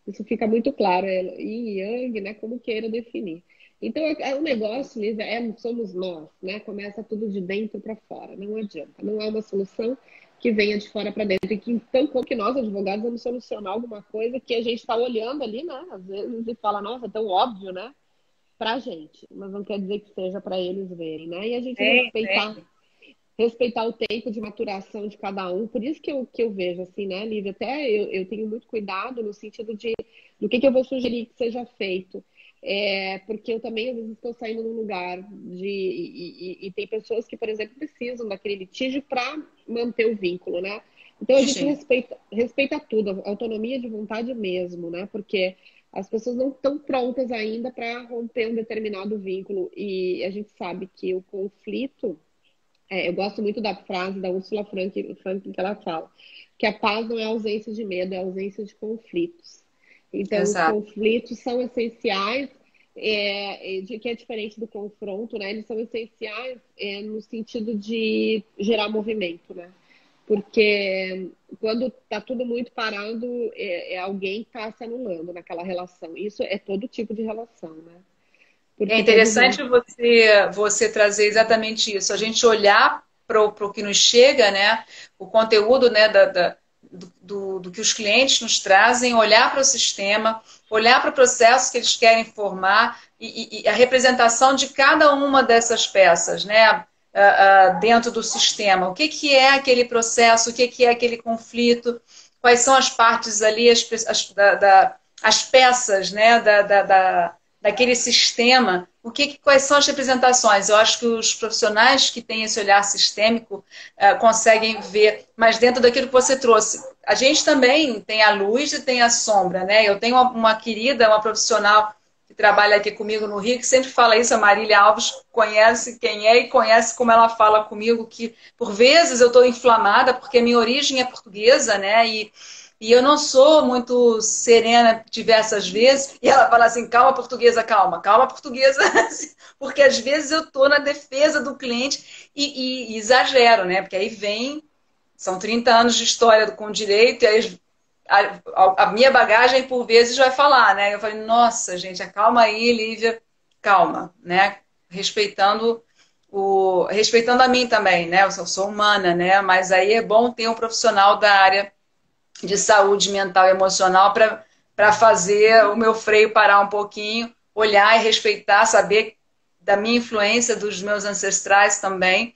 Isso fica muito claro, yin e yang, né? Como queira definir. Então, o negócio, Lívia, somos nós, né? Começa tudo de dentro para fora, não adianta. Não é uma solução que venha de fora para dentro. E que, então, como que nós, advogados, vamos solucionar alguma coisa que a gente está olhando ali, né? Às vezes e fala, nossa, é tão óbvio, né? Para a gente, mas não quer dizer que seja para eles verem, né? E a gente respeitar o tempo de maturação de cada um. Por isso que eu vejo assim, né, Lívia? Até eu tenho muito cuidado no sentido do que eu vou sugerir que seja feito. Porque eu também, às vezes, estou saindo num lugar e tem pessoas que, por exemplo, precisam daquele litígio para manter o vínculo, né? Então, a gente respeita tudo, a autonomia de vontade mesmo, né? Porque as pessoas não estão prontas ainda para romper um determinado vínculo. E a gente sabe que o conflito eu gosto muito da frase da Ursula Frank que ela fala, que a paz não é ausência de medo, é ausência de conflitos. Então, os Exato. conflitos são essenciais, de que é diferente do confronto, né? Eles são essenciais no sentido de gerar movimento, né? Porque quando está tudo muito parado, alguém está se anulando naquela relação. Isso é todo tipo de relação, né? É Porque todos nós. interessante você trazer exatamente isso, a gente olhar para o que nos chega, né? O conteúdo, né, do que os clientes nos trazem, olhar para o sistema, olhar para o processo que eles querem formar e a representação de cada uma dessas peças, né? Dentro do sistema. O que é aquele processo, o que é aquele conflito, quais são as partes ali, as peças, né? Daquele sistema, quais são as representações? Eu acho que os profissionais que têm esse olhar sistêmico conseguem ver, mas dentro daquilo que você trouxe. A gente também tem a luz e tem a sombra, né? Eu tenho uma querida, uma profissional que trabalha aqui comigo no Rio, que sempre fala isso, a Marília Alves conhece quem é e conhece como ela fala comigo, que por vezes eu estou inflamada, porque a minha origem é portuguesa, né? E eu não sou muito serena diversas vezes. E ela fala assim, calma, portuguesa. Porque às vezes eu estou na defesa do cliente e exagero, né? Porque aí são 30 anos de história com direito, e aí a minha bagagem, por vezes, vai falar, né? Eu falei, nossa, gente, acalma aí, Lívia, calma, né? Respeitando a mim também, né? Eu sou humana, né? Mas aí é bom ter um profissional da área de saúde mental e emocional para fazer o meu freio parar um pouquinho, olhar e respeitar, saber da minha influência, dos meus ancestrais também,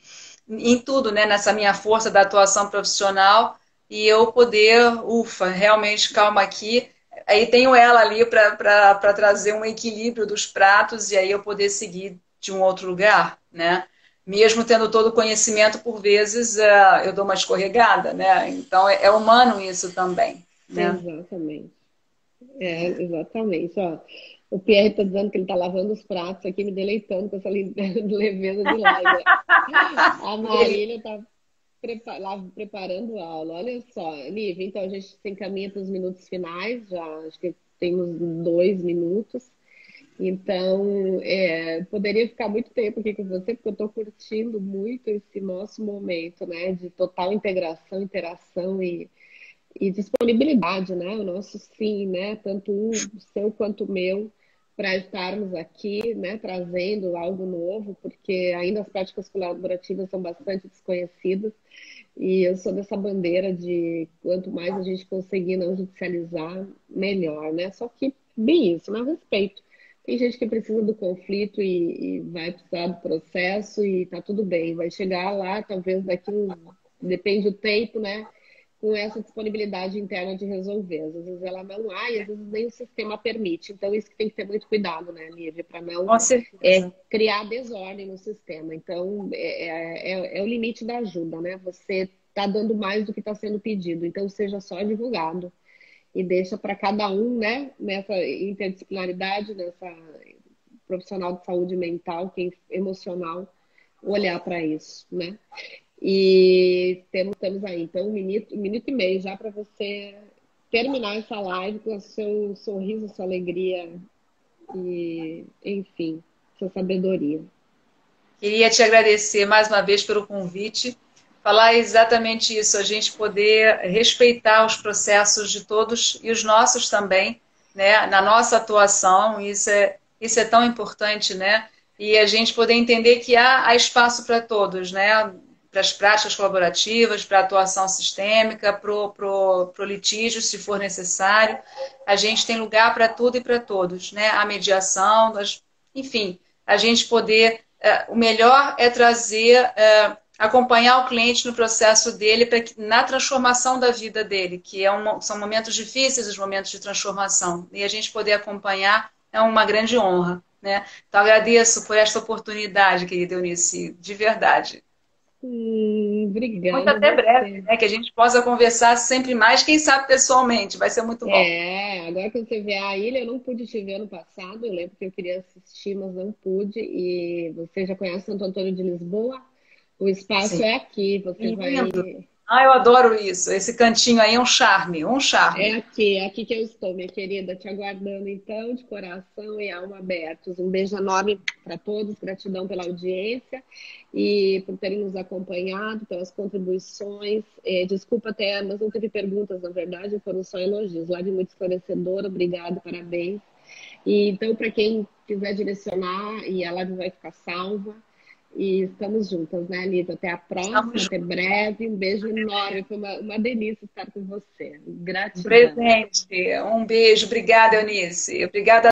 em tudo, né? Nessa minha força da atuação profissional, e eu poder, ufa, realmente calma aqui. Aí tenho ela ali para trazer um equilíbrio dos pratos e aí eu poder seguir de um outro lugar, né? Mesmo tendo todo o conhecimento, por vezes eu dou uma escorregada, né? Então é humano isso também, né? Exatamente. Exatamente. Ó, o Pierre está dizendo que ele está lavando os pratos aqui, me deleitando com essa leveza de live. A Marília está preparando aula. Olha só, Lívia, então a gente se encaminha para os minutos finais, já acho que temos 2 minutos. Então, poderia ficar muito tempo aqui com você, porque eu estou curtindo muito esse nosso momento, né, de total integração, interação e disponibilidade, né, o nosso sim, né, tanto o seu quanto o meu, para estarmos aqui, né, trazendo algo novo, porque ainda as práticas colaborativas são bastante desconhecidas, e eu sou dessa bandeira de quanto mais a gente conseguir não judicializar, melhor, né, só que, bem isso, né, respeito. Tem gente que precisa do conflito e vai precisar do processo e tá tudo bem. Vai chegar lá, talvez depende do tempo, né? Com essa disponibilidade interna de resolver. Às vezes ela não há e às vezes nem o sistema permite. Então, isso que tem que ter muito cuidado, né, Lívia? Para não Com certeza. criar desordem no sistema. Então, é o limite da ajuda, né? Você está dando mais do que está sendo pedido. Então, seja só divulgado e deixa para cada um, né, nessa interdisciplinaridade, nessa profissional de saúde mental, que é emocional, olhar para isso, né? E estamos aí, então, 1 minuto e meio já para você terminar essa live com o seu sorriso, sua alegria e, enfim, sua sabedoria. Queria te agradecer mais uma vez pelo convite, falar exatamente isso, a gente poder respeitar os processos de todos e os nossos também, né, na nossa atuação, isso é tão importante, né, e a gente poder entender que há espaço para todos, né, para as práticas colaborativas, para a atuação sistêmica, para o litígio, se for necessário, a gente tem lugar para tudo e para todos, né, a mediação, enfim, a gente poder o melhor é trazer, acompanhar o cliente no processo dele, na transformação da vida dele, que são momentos difíceis, os momentos de transformação. E a gente poder acompanhar é uma grande honra, né? Então, agradeço por esta oportunidade, querida Eunice, de verdade. Muito Obrigada a até breve, você. né? Que a gente possa conversar sempre mais, quem sabe pessoalmente, vai ser muito bom. Agora que você vê a ilha, eu não pude te ver ano passado, eu lembro que eu queria assistir, mas não pude. E você já conhece Santo Antônio de Lisboa? O espaço Sim. é aqui, você Lindo. vai. Ah, eu adoro isso. Esse cantinho aí é um charme, um charme. É aqui que eu estou, minha querida, te aguardando então, de coração e alma abertos. Um beijo enorme para todos, gratidão pela audiência e por terem nos acompanhado, pelas contribuições. Desculpa até, mas não teve perguntas, na verdade, foram só elogios. Live muito esclarecedora, obrigado, parabéns. E então, para quem quiser direcionar, e a live vai ficar salva. E estamos juntas, né, Anitta? Até a próxima, Estamos até breve. Um beijo enorme. Foi uma delícia estar com você. um Gratidão. presente. Um beijo. Obrigada, Eunice. Obrigada.